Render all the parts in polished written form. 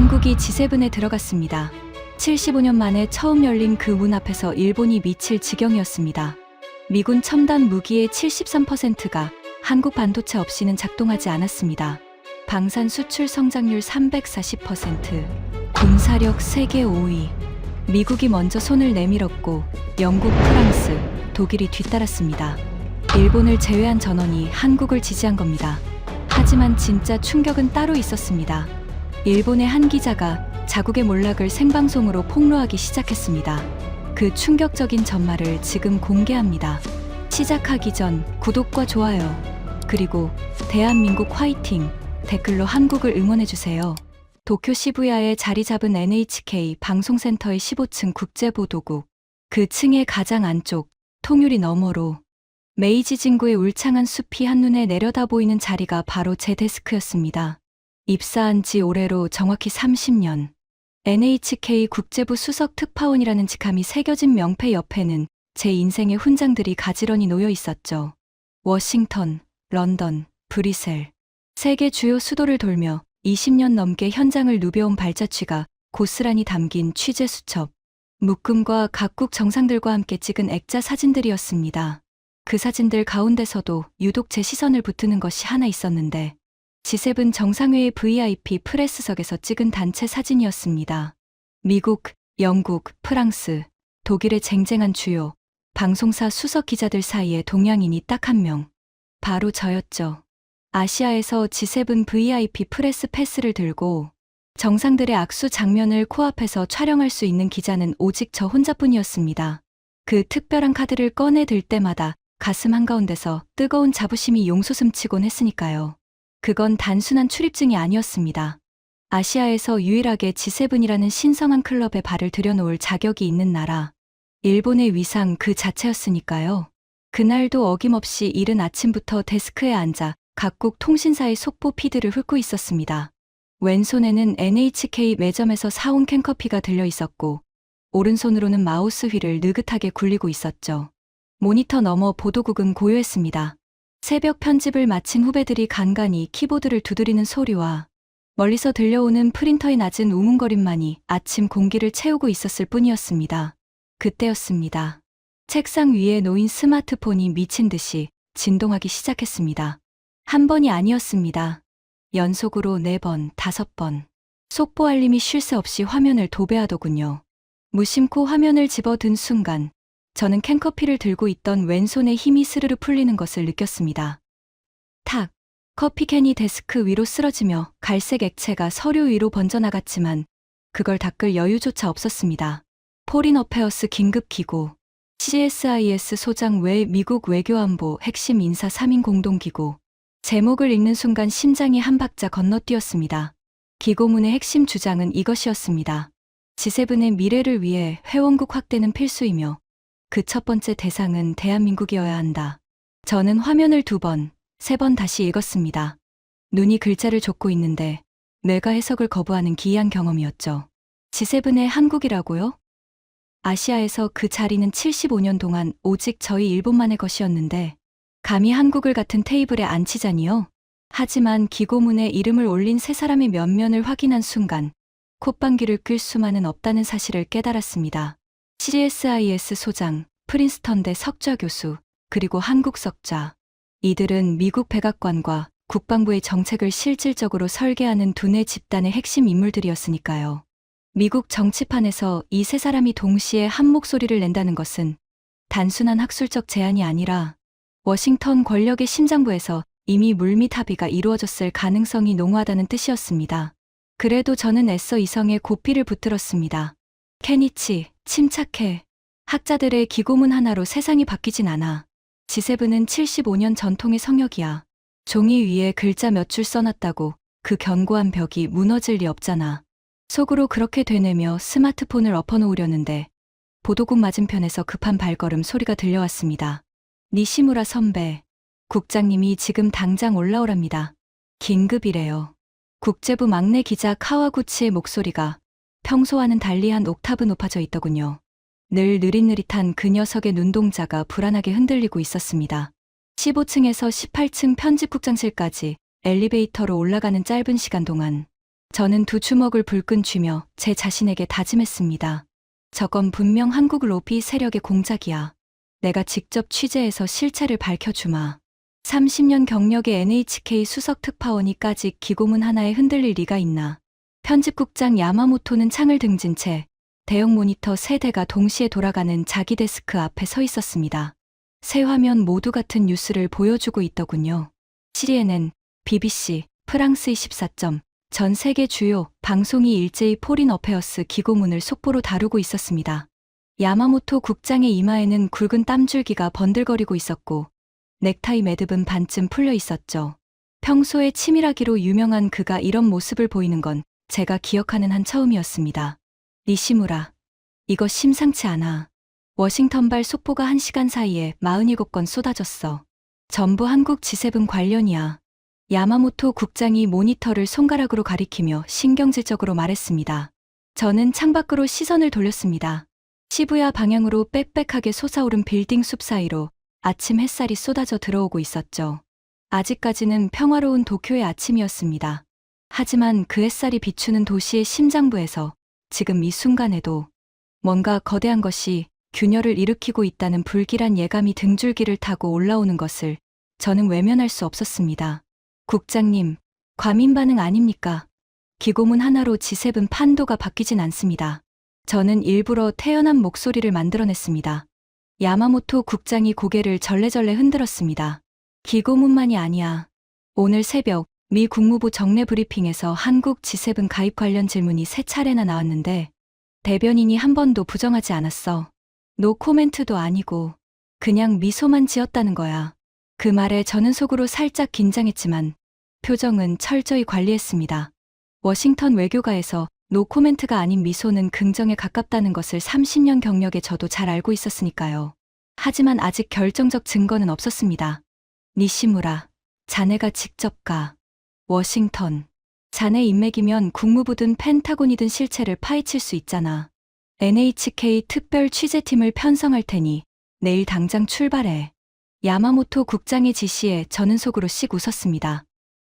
한국이 G7에 들어갔습니다. 75년 만에 처음 열린 그 문 앞에서 일본이 미칠 지경이었습니다. 미군 첨단 무기의 73%가 한국 반도체 없이는 작동하지 않았습니다. 방산 수출 성장률 340%, 군사력 세계 5위. 미국이 먼저 손을 내밀었고 영국, 프랑스, 독일이 뒤따랐습니다. 일본을 제외한 전원이 한국을 지지한 겁니다. 하지만 진짜 충격은 따로 있었습니다. 일본의 한 기자가 자국의 몰락을 생방송으로 폭로하기 시작했습니다. 그 충격적인 전말을 지금 공개합니다. 시작하기 전 구독과 좋아요, 그리고 대한민국 화이팅 댓글로 한국을 응원해주세요. 도쿄 시부야에 자리 잡은 NHK 방송센터의 15층 국제보도국. 그 층의 가장 안쪽, 통유리 너머로 메이지 진구의 울창한 숲이 한눈에 내려다 보이는 자리가 바로 제 데스크였습니다. 입사한 지 올해로 정확히 30년. NHK 국제부 수석 특파원이라는 직함이 새겨진 명패 옆에는 제 인생의 훈장들이 가지런히 놓여 있었죠. 워싱턴, 런던, 브뤼셀. 세계 주요 수도를 돌며 20년 넘게 현장을 누벼온 발자취가 고스란히 담긴 취재 수첩. 묶음과 각국 정상들과 함께 찍은 액자 사진들이었습니다. 그 사진들 가운데서도 유독 제 시선을 붙드는 것이 하나 있었는데 G7 정상회의 VIP 프레스석에서 찍은 단체 사진이었습니다. 미국, 영국, 프랑스, 독일의 쟁쟁한 주요 방송사 수석 기자들 사이에 동양인이 딱 한 명. 바로 저였죠. 아시아에서 G7 VIP 프레스 패스를 들고 정상들의 악수 장면을 코앞에서 촬영할 수 있는 기자는 오직 저 혼자뿐이었습니다. 그 특별한 카드를 꺼내 들 때마다 가슴 한가운데서 뜨거운 자부심이 용솟음치곤 했으니까요. 그건 단순한 출입증이 아니었습니다. 아시아에서 유일하게 G7이라는 신성한 클럽에 발을 들여놓을 자격이 있는 나라. 일본의 위상 그 자체였으니까요. 그날도 어김없이 이른 아침부터 데스크에 앉아 각국 통신사의 속보 피드를 훑고 있었습니다. 왼손에는 NHK 매점에서 사온 캔커피가 들려 있었고 오른손으로는 마우스 휠을 느긋하게 굴리고 있었죠. 모니터 너머 보도국은 고요했습니다. 새벽 편집을 마친 후배들이 간간히 키보드를 두드리는 소리와 멀리서 들려오는 프린터의 낮은 우문거림만이 아침 공기를 채우고 있었을 뿐이었습니다. 그때였습니다. 책상 위에 놓인 스마트폰이 미친 듯이 진동하기 시작했습니다. 한 번이 아니었습니다. 연속으로 4번, 5번. 속보 알림이 쉴 새 없이 화면을 도배하더군요. 무심코 화면을 집어든 순간 저는 캔커피를 들고 있던 왼손에 힘이 스르르 풀리는 것을 느꼈습니다. 탁! 커피캔이 데스크 위로 쓰러지며 갈색 액체가 서류 위로 번져나갔지만 그걸 닦을 여유조차 없었습니다. 포린 어페어스 긴급기구, CSIS 소장 외 미국 외교안보 핵심 인사 3인 공동기구. 제목을 읽는 순간 심장이 한 박자 건너뛰었습니다. 기고문의 핵심 주장은 이것이었습니다. G7의 미래를 위해 회원국 확대는 필수이며 그 첫 번째 대상은 대한민국이어야 한다. 저는 화면을 2번, 3번 다시 읽었습니다. 눈이 글자를 좇고 있는데 뇌가 해석을 거부하는 기이한 경험이었죠. G7의 한국이라고요? 아시아에서 그 자리는 75년 동안 오직 저희 일본만의 것이었는데 감히 한국을 같은 테이블에 앉히자니요? 하지만 기고문에 이름을 올린 세 사람의 면면을 확인한 순간 콧방귀를 낄 수만은 없다는 사실을 깨달았습니다. CSIS 소장, 프린스턴대 석좌 교수, 그리고 한국 석좌. 이들은 미국 백악관과 국방부의 정책을 실질적으로 설계하는 두뇌 집단의 핵심 인물들이었으니까요. 미국 정치판에서 이 세 사람이 동시에 한 목소리를 낸다는 것은 단순한 학술적 제안이 아니라 워싱턴 권력의 심장부에서 이미 물밑 합의가 이루어졌을 가능성이 농후하다는 뜻이었습니다. 그래도 저는 애써 이성에 고삐를 붙들었습니다. 케니치, 침착해. 학자들의 기고문 하나로 세상이 바뀌진 않아. G7은 75년 전통의 성역이야. 종이 위에 글자 몇 줄 써놨다고 그 견고한 벽이 무너질 리 없잖아. 속으로 그렇게 되뇌며 스마트폰을 엎어놓으려는데 보도국 맞은편에서 급한 발걸음 소리가 들려왔습니다. 니시무라 선배, 국장님이 지금 당장 올라오랍니다. 긴급이래요. 국제부 막내 기자 카와구치의 목소리가 평소와는 달리 한 옥타브 높아져 있더군요. 늘 느릿느릿한 그 녀석의 눈동자가 불안하게 흔들리고 있었습니다. 15층에서 18층 편집국장실까지 엘리베이터로 올라가는 짧은 시간 동안 저는 두 주먹을 불끈 쥐며 제 자신에게 다짐했습니다. 저건 분명 한국 로비 세력의 공작이야. 내가 직접 취재해서 실체를 밝혀주마. 30년 경력의 NHK 수석 특파원이까지 기고문 하나에 흔들릴 리가 있나. 편집국장 야마모토는 창을 등진 채 대형 모니터 3대가 동시에 돌아가는 자기 데스크 앞에 서 있었습니다. 세 화면 모두 같은 뉴스를 보여주고 있더군요. CNN, BBC, 프랑스 24점, 전 세계 주요 방송이 일제히 포린 어페어스 기고문을 속보로 다루고 있었습니다. 야마모토 국장의 이마에는 굵은 땀줄기가 번들거리고 있었고 넥타이 매듭은 반쯤 풀려 있었죠. 평소에 치밀하기로 유명한 그가 이런 모습을 보이는 건 제가 기억하는 한 처음이었습니다. 니시무라, 이거 심상치 않아. 워싱턴발 속보가 1시간 사이에 47건 쏟아졌어. 전부 한국 G7 관련이야. 야마모토 국장이 모니터를 손가락으로 가리키며 신경질적으로 말했습니다. 저는 창밖으로 시선을 돌렸습니다. 시부야 방향으로 빽빽하게 솟아오른 빌딩 숲 사이로 아침 햇살이 쏟아져 들어오고 있었죠. 아직까지는 평화로운 도쿄의 아침이었습니다. 하지만 그 햇살이 비추는 도시의 심장부에서 지금 이 순간에도 뭔가 거대한 것이 균열을 일으키고 있다는 불길한 예감이 등줄기를 타고 올라오는 것을 저는 외면할 수 없었습니다. 국장님, 과민 반응 아닙니까? 기고문 하나로 G7 판도가 바뀌진 않습니다. 저는 일부러 태연한 목소리를 만들어냈습니다. 야마모토 국장이 고개를 절레절레 흔들었습니다. 기고문만이 아니야. 오늘 새벽 미 국무부 정례 브리핑에서 한국 G7 가입 관련 질문이 3차례나 나왔는데 대변인이 한 번도 부정하지 않았어. 노 코멘트도 아니고 그냥 미소만 지었다는 거야. 그 말에 저는 속으로 살짝 긴장했지만 표정은 철저히 관리했습니다. 워싱턴 외교가에서 노 코멘트가 아닌 미소는 긍정에 가깝다는 것을 30년 경력에 저도 잘 알고 있었으니까요. 하지만 아직 결정적 증거는 없었습니다. 니시무라, 자네가 직접 가. 워싱턴. 자네 인맥이면 국무부든 펜타곤이든 실체를 파헤칠 수 있잖아. NHK 특별 취재팀을 편성할 테니 내일 당장 출발해. 야마모토 국장의 지시에 저는 속으로 씩 웃었습니다.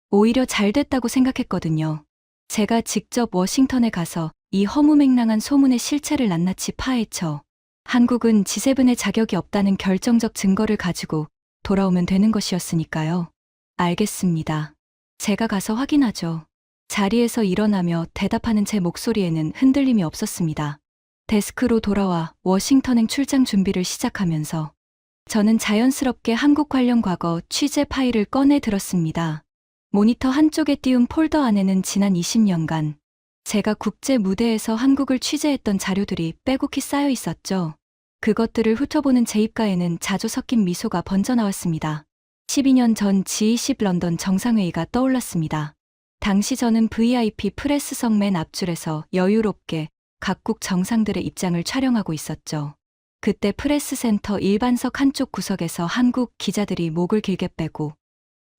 오히려 잘 됐다고 생각했거든요. 제가 직접 워싱턴에 가서 이 허무맹랑한 소문의 실체를 낱낱이 파헤쳐 한국은 G7의 자격이 없다는 결정적 증거를 가지고 돌아오면 되는 것이었으니까요. 알겠습니다. 제가 가서 확인하죠. 자리에서 일어나며 대답하는 제 목소리에는 흔들림이 없었습니다. 데스크로 돌아와 워싱턴행 출장 준비를 시작하면서 저는 자연스럽게 한국 관련 과거 취재 파일을 꺼내 들었습니다. 모니터 한쪽에 띄운 폴더 안에는 지난 20년간 제가 국제 무대에서 한국을 취재했던 자료들이 빼곡히 쌓여 있었죠. 그것들을 훑어보는 제 입가에는 자주 섞인 미소가 번져나왔습니다. 12년 전 G20 런던 정상회의가 떠올랐습니다. 당시 저는 VIP 프레스석 맨 앞줄에서 여유롭게 각국 정상들의 입장을 촬영하고 있었죠. 그때 프레스센터 일반석 한쪽 구석에서 한국 기자들이 목을 길게 빼고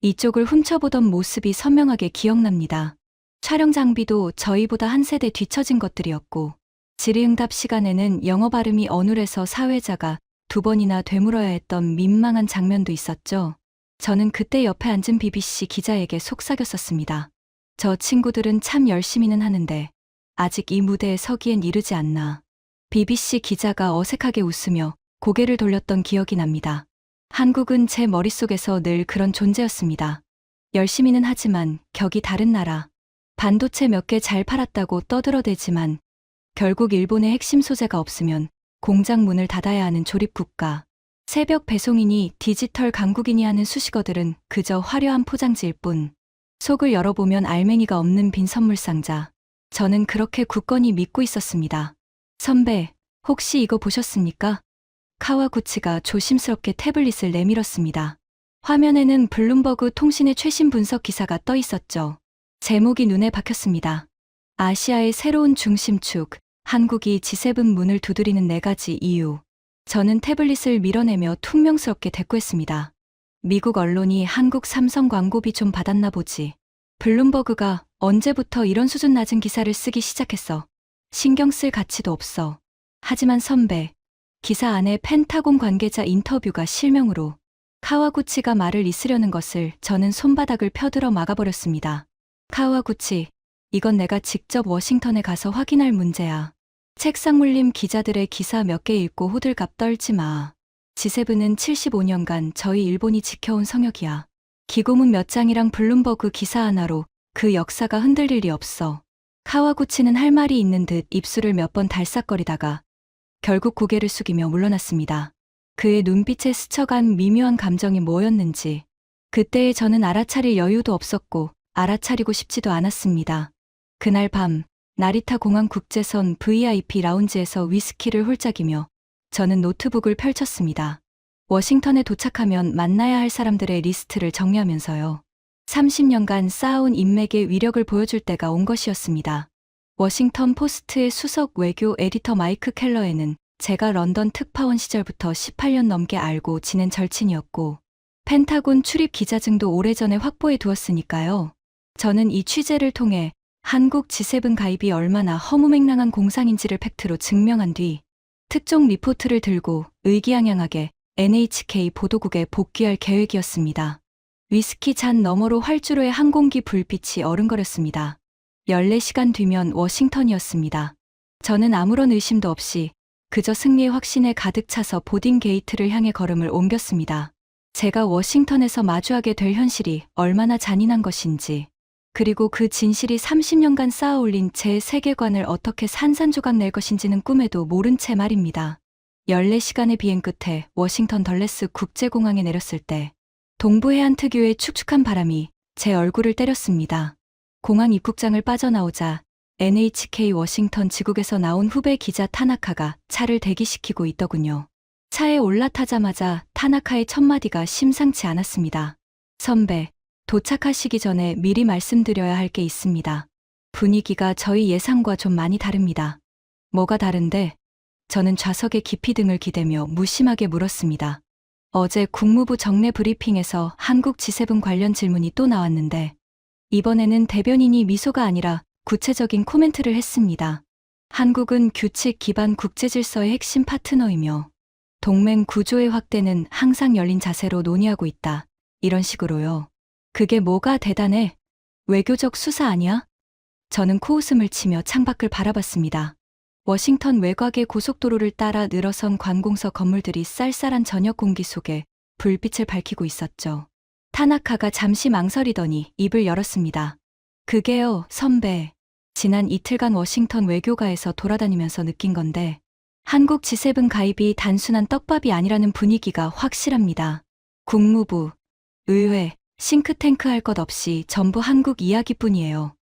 이쪽을 훔쳐보던 모습이 선명하게 기억납니다. 촬영 장비도 저희보다 한 세대 뒤처진 것들이었고 질의응답 시간에는 영어 발음이 어눌해서 사회자가 2번이나 되물어야 했던 민망한 장면도 있었죠. 저는 그때 옆에 앉은 BBC 기자에게 속삭였었습니다. 저 친구들은 참 열심히는 하는데 아직 이 무대에 서기엔 이르지 않나. BBC 기자가 어색하게 웃으며 고개를 돌렸던 기억이 납니다. 한국은 제 머릿속에서 늘 그런 존재였습니다. 열심히는 하지만 격이 다른 나라. 반도체 몇 개 잘 팔았다고 떠들어대지만 결국 일본의 핵심 소재가 없으면 공장 문을 닫아야 하는 조립국가. 새벽 배송이니 디지털 강국이니 하는 수식어들은 그저 화려한 포장지일 뿐. 속을 열어보면 알맹이가 없는 빈 선물 상자. 저는 그렇게 굳건히 믿고 있었습니다. 선배, 혹시 이거 보셨습니까? 카와구치가 조심스럽게 태블릿을 내밀었습니다. 화면에는 블룸버그 통신의 최신 분석 기사가 떠 있었죠. 제목이 눈에 박혔습니다. 아시아의 새로운 중심축, 한국이 G7 문을 두드리는 4가지 이유. 저는 태블릿을 밀어내며 퉁명스럽게 대꾸했습니다. 미국 언론이 한국 삼성 광고비 좀 받았나 보지. 블룸버그가 언제부터 이런 수준 낮은 기사를 쓰기 시작했어. 신경 쓸 가치도 없어. 하지만 선배, 기사 안에 펜타곤 관계자 인터뷰가 실명으로 카와구치가 말을 이으려는 것을 저는 손바닥을 펴들어 막아버렸습니다. 카와구치, 이건 내가 직접 워싱턴에 가서 확인할 문제야. 책상 물림 기자들의 기사 몇 개 읽고 호들갑 떨지 마. G7은 75년간 저희 일본이 지켜온 성역이야. 기고문 몇 장이랑 블룸버그 기사 하나로 그 역사가 흔들릴 리 없어. 카와구치는 할 말이 있는 듯 입술을 몇 번 달싹거리다가 결국 고개를 숙이며 물러났습니다. 그의 눈빛에 스쳐간 미묘한 감정이 뭐였는지 그때의 저는 알아차릴 여유도 없었고 알아차리고 싶지도 않았습니다. 그날 밤 나리타 공항 국제선 VIP 라운지에서 위스키를 홀짝이며 저는 노트북을 펼쳤습니다. 워싱턴에 도착하면 만나야 할 사람들의 리스트를 정리하면서요. 30년간 쌓아온 인맥의 위력을 보여줄 때가 온 것이었습니다. 워싱턴 포스트의 수석 외교 에디터 마이크 켈러에는 제가 런던 특파원 시절부터 18년 넘게 알고 지낸 절친이었고 펜타곤 출입 기자증도 오래전에 확보해 두었으니까요. 저는 이 취재를 통해 한국 G7 가입이 얼마나 허무맹랑한 공상인지를 팩트로 증명한 뒤 특종 리포트를 들고 의기양양하게 NHK 보도국에 복귀할 계획이었습니다. 위스키 잔 너머로 활주로의 항공기 불빛이 어른거렸습니다. 14시간 뒤면 워싱턴이었습니다. 저는 아무런 의심도 없이 그저 승리의 확신에 가득 차서 보딩 게이트를 향해 걸음을 옮겼습니다. 제가 워싱턴에서 마주하게 될 현실이 얼마나 잔인한 것인지, 그리고 그 진실이 30년간 쌓아올린 제 세계관을 어떻게 산산조각 낼 것인지는 꿈에도 모른 채 말입니다. 14시간의 비행 끝에 워싱턴 덜레스 국제공항에 내렸을 때 동부해안 특유의 축축한 바람이 제 얼굴을 때렸습니다. 공항 입국장을 빠져나오자 NHK 워싱턴 지국에서 나온 후배 기자 타나카가 차를 대기시키고 있더군요. 차에 올라타자마자 타나카의 첫마디가 심상치 않았습니다. 선배, 도착하시기 전에 미리 말씀드려야 할 게 있습니다. 분위기가 저희 예상과 좀 많이 다릅니다. 뭐가 다른데? 저는 좌석에 깊이 등을 기대며 무심하게 물었습니다. 어제 국무부 정례 브리핑에서 한국 G7 관련 질문이 또 나왔는데 이번에는 대변인이 미소가 아니라 구체적인 코멘트를 했습니다. 한국은 규칙 기반 국제질서의 핵심 파트너이며 동맹 구조의 확대는 항상 열린 자세로 논의하고 있다. 이런 식으로요. 그게 뭐가 대단해? 외교적 수사 아니야? 저는 코웃음을 치며 창밖을 바라봤습니다. 워싱턴 외곽의 고속도로를 따라 늘어선 관공서 건물들이 쌀쌀한 저녁 공기 속에 불빛을 밝히고 있었죠. 타나카가 잠시 망설이더니 입을 열었습니다. 그게요, 선배. 지난 이틀간 워싱턴 외교가에서 돌아다니면서 느낀 건데 한국 G7 가입이 단순한 떡밥이 아니라는 분위기가 확실합니다. 국무부, 의회, 싱크탱크 할 것 없이 전부 한국 이야기뿐이에요.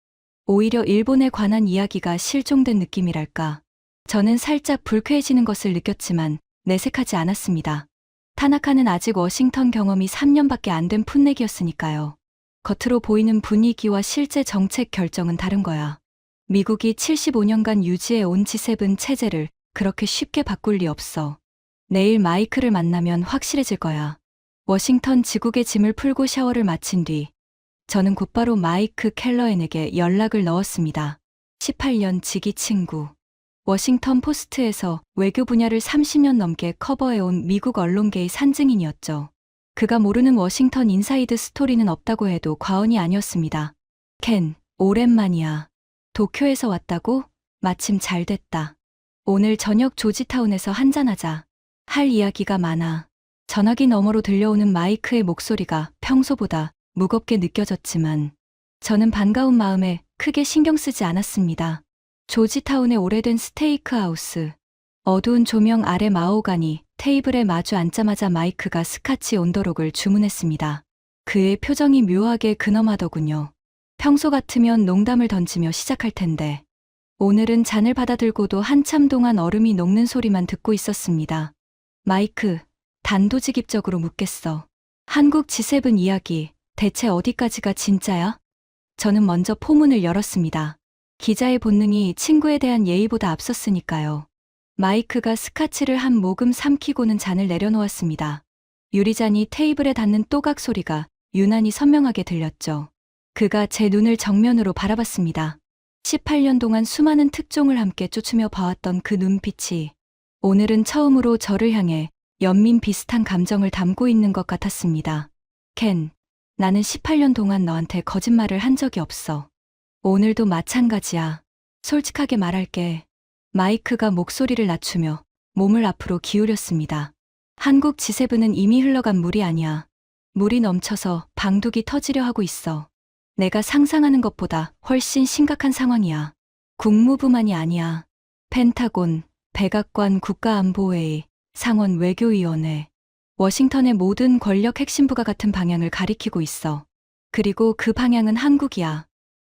오히려 일본에 관한 이야기가 실종된 느낌이랄까. 저는 살짝 불쾌해지는 것을 느꼈지만 내색하지 않았습니다. 타나카는 아직 워싱턴 경험이 3년밖에 안 된 풋내기였으니까요. 겉으로 보이는 분위기와 실제 정책 결정은 다른 거야. 미국이 75년간 유지해온 G7 체제를 그렇게 쉽게 바꿀 리 없어. 내일 마이크를 만나면 확실해질 거야. 워싱턴 지국의 짐을 풀고 샤워를 마친 뒤 저는 곧바로 마이크 켈러엔에게 연락을 넣었습니다. 18년 지기 친구. 워싱턴 포스트에서 외교 분야를 30년 넘게 커버해온 미국 언론계의 산증인이었죠. 그가 모르는 워싱턴 인사이드 스토리는 없다고 해도 과언이 아니었습니다. 켄, 오랜만이야. 도쿄에서 왔다고? 마침 잘 됐다. 오늘 저녁 조지타운에서 한잔하자. 할 이야기가 많아. 전화기 너머로 들려오는 마이크의 목소리가 평소보다 무겁게 느껴졌지만 저는 반가운 마음에 크게 신경 쓰지 않았습니다. 조지타운의 오래된 스테이크하우스. 어두운 조명 아래 마호가니 테이블에 마주 앉자마자 마이크가 스카치 온더록을 주문했습니다. 그의 표정이 묘하게 근엄하더군요. 평소 같으면 농담을 던지며 시작할 텐데 오늘은 잔을 받아들고도 한참 동안 얼음이 녹는 소리만 듣고 있었습니다. 마이크, 단도직입적으로 묻겠어. 한국 G7 이야기 대체 어디까지가 진짜야? 저는 먼저 포문을 열었습니다. 기자의 본능이 친구에 대한 예의보다 앞섰으니까요. 마이크가 스카치를 한 모금 삼키고는 잔을 내려놓았습니다. 유리잔이 테이블에 닿는 또각 소리가 유난히 선명하게 들렸죠. 그가 제 눈을 정면으로 바라봤습니다. 18년 동안 수많은 특종을 함께 쫓으며 봐왔던 그 눈빛이 오늘은 처음으로 저를 향해 연민 비슷한 감정을 담고 있는 것 같았습니다. 켄, 나는 18년 동안 너한테 거짓말을 한 적이 없어. 오늘도 마찬가지야. 솔직하게 말할게. 마이크가 목소리를 낮추며 몸을 앞으로 기울였습니다. 한국 G7은 이미 흘러간 물이 아니야. 물이 넘쳐서 방둑이 터지려 하고 있어. 내가 상상하는 것보다 훨씬 심각한 상황이야. 국무부만이 아니야. 펜타곤, 백악관 국가안보회의, 상원 외교위원회, 워싱턴의 모든 권력 핵심부가 같은 방향을 가리키고 있어. 그리고 그 방향은 한국이야.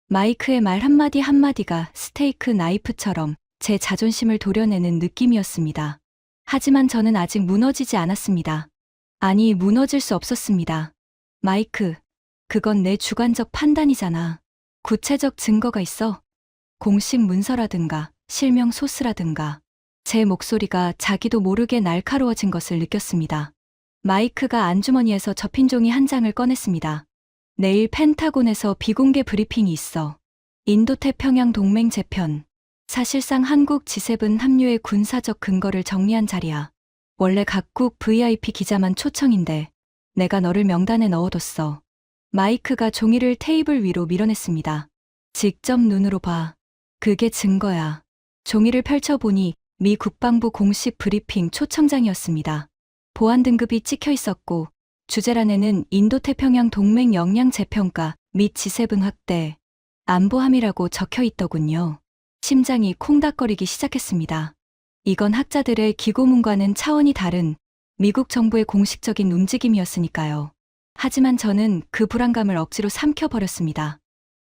마이크의 말 한마디 한마디가 스테이크 나이프처럼 제 자존심을 도려내는 느낌이었습니다. 하지만 저는 아직 무너지지 않았습니다. 아니, 무너질 수 없었습니다. 마이크, 그건 내 주관적 판단이잖아. 구체적 증거가 있어? 공식 문서라든가 실명 소스라든가. 제 목소리가 자기도 모르게 날카로워진 것을 느꼈습니다. 마이크가 안주머니에서 접힌 종이 한 장을 꺼냈습니다. 내일 펜타곤에서 비공개 브리핑이 있어. 인도태평양 동맹 재편. 사실상 한국 G7 합류의 군사적 근거를 정리한 자리야. 원래 각국 VIP 기자만 초청인데 내가 너를 명단에 넣어뒀어. 마이크가 종이를 테이블 위로 밀어냈습니다. 직접 눈으로 봐. 그게 증거야. 종이를 펼쳐보니 미 국방부 공식 브리핑 초청장이었습니다. 보안 등급이 찍혀 있었고 주제란에는 인도태평양 동맹 역량 재평가 및 G7 확대, 안보함이라고 적혀 있더군요. 심장이 콩닥거리기 시작했습니다. 이건 학자들의 기고문과는 차원이 다른 미국 정부의 공식적인 움직임이었으니까요. 하지만 저는 그 불안감을 억지로 삼켜버렸습니다.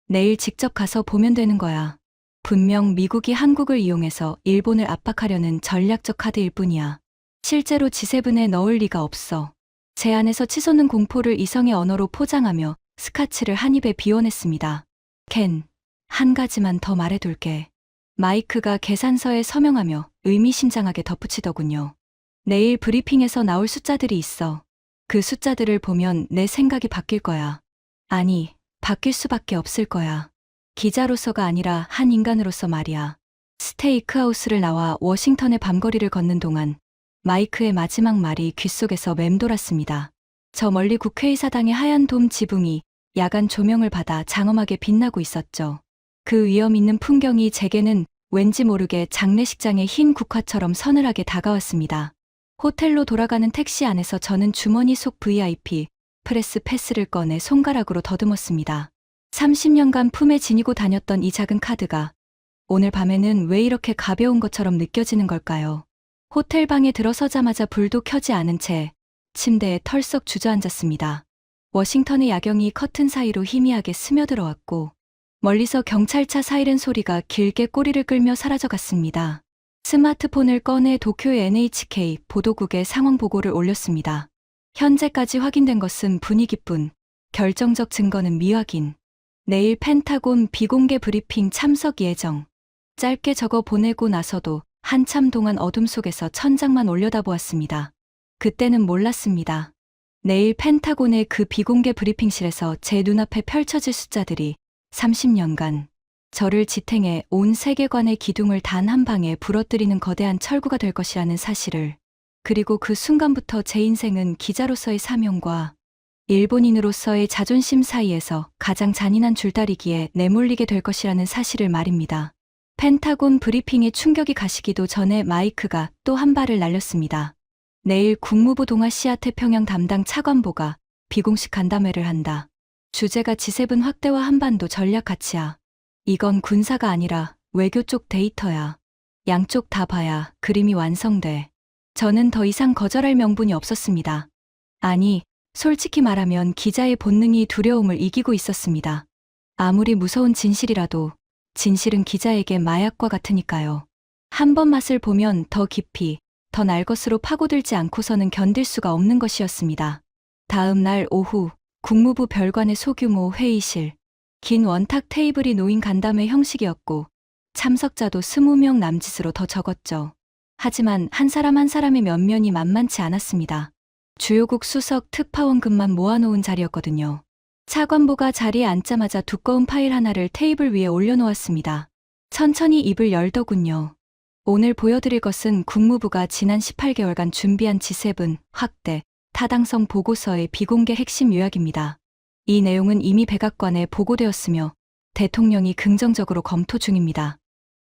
내일 직접 가서 보면 되는 거야. 분명 미국이 한국을 이용해서 일본을 압박하려는 전략적 카드일 뿐이야. 실제로 G7에 넣을 리가 없어. 제 안에서 치솟는 공포를 이성의 언어로 포장하며 스카치를 한 입에 비워냈습니다. 켄, 한 가지만 더 말해둘게. 마이크가 계산서에 서명하며 의미심장하게 덧붙이더군요. 내일 브리핑에서 나올 숫자들이 있어. 그 숫자들을 보면 내 생각이 바뀔 거야. 아니, 바뀔 수밖에 없을 거야. 기자로서가 아니라 한 인간으로서 말이야. 스테이크하우스를 나와 워싱턴의 밤거리를 걷는 동안 마이크의 마지막 말이 귓속에서 맴돌았습니다. 저 멀리 국회의사당의 하얀 돔 지붕이 야간 조명을 받아 장엄하게 빛나고 있었죠. 그 위험 있는 풍경이 제게는 왠지 모르게 장례식장의 흰 국화처럼 서늘하게 다가왔습니다. 호텔로 돌아가는 택시 안에서 저는 주머니 속 VIP, 프레스 패스를 꺼내 손가락으로 더듬었습니다. 30년간 품에 지니고 다녔던 이 작은 카드가 오늘 밤에는 왜 이렇게 가벼운 것처럼 느껴지는 걸까요? 호텔 방에 들어서자마자 불도 켜지 않은 채 침대에 털썩 주저앉았습니다. 워싱턴의 야경이 커튼 사이로 희미하게 스며들어왔고 멀리서 경찰차 사이렌 소리가 길게 꼬리를 끌며 사라져갔습니다. 스마트폰을 꺼내 도쿄의 NHK 보도국에 상황 보고를 올렸습니다. 현재까지 확인된 것은 분위기뿐, 결정적 증거는 미확인. 내일 펜타곤 비공개 브리핑 참석 예정. 짧게 적어 보내고 나서도 한참 동안 어둠 속에서 천장만 올려다보았습니다. 그때는 몰랐습니다. 내일 펜타곤의 그 비공개 브리핑실에서 제 눈앞에 펼쳐질 숫자들이 30년간 저를 지탱해 온 세계관의 기둥을 단 한 방에 부러뜨리는 거대한 철구가 될 것이라는 사실을, 그리고 그 순간부터 제 인생은 기자로서의 사명과 일본인으로서의 자존심 사이에서 가장 잔인한 줄다리기에 내몰리게 될 것이라는 사실을 말입니다. 펜타곤 브리핑에 충격이 가시기도 전에 마이크가 또 한 발을 날렸습니다. 내일 국무부 동아시아 태평양 담당 차관보가 비공식 간담회를 한다. 주제가 G7 확대와 한반도 전략 가치야. 이건 군사가 아니라 외교 쪽 데이터야. 양쪽 다 봐야 그림이 완성돼. 저는 더 이상 거절할 명분이 없었습니다. 아니, 솔직히 말하면 기자의 본능이 두려움을 이기고 있었습니다. 아무리 무서운 진실이라도 진실은 기자에게 마약과 같으니까요. 한 번 맛을 보면 더 깊이, 더 날 것으로 파고들지 않고서는 견딜 수가 없는 것이었습니다. 다음 날 오후 국무부 별관의 소규모 회의실. 긴 원탁 테이블이 놓인 간담회 형식이었고 참석자도 20명 남짓으로 더 적었죠. 하지만 한 사람 한 사람의 면면이 만만치 않았습니다. 주요국 수석 특파원급만 모아놓은 자리였거든요. 차관보가 자리에 앉자마자 두꺼운 파일 하나를 테이블 위에 올려놓았습니다. 천천히 입을 열더군요. 오늘 보여드릴 것은 국무부가 지난 18개월간 준비한 G7 확대, 타당성 보고서의 비공개 핵심 요약입니다. 이 내용은 이미 백악관에 보고되었으며 대통령이 긍정적으로 검토 중입니다.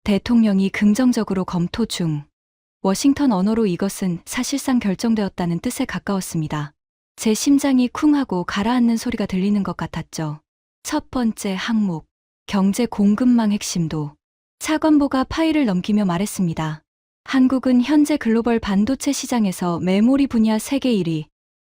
대통령이 긍정적으로 검토 중. 워싱턴 언어로 이것은 사실상 결정되었다는 뜻에 가까웠습니다. 제 심장이 쿵하고 가라앉는 소리가 들리는 것 같았죠. 첫 번째 항목, 경제 공급망 핵심도. 차관보가 파일을 넘기며 말했습니다. 한국은 현재 글로벌 반도체 시장에서 메모리 분야 세계 1위,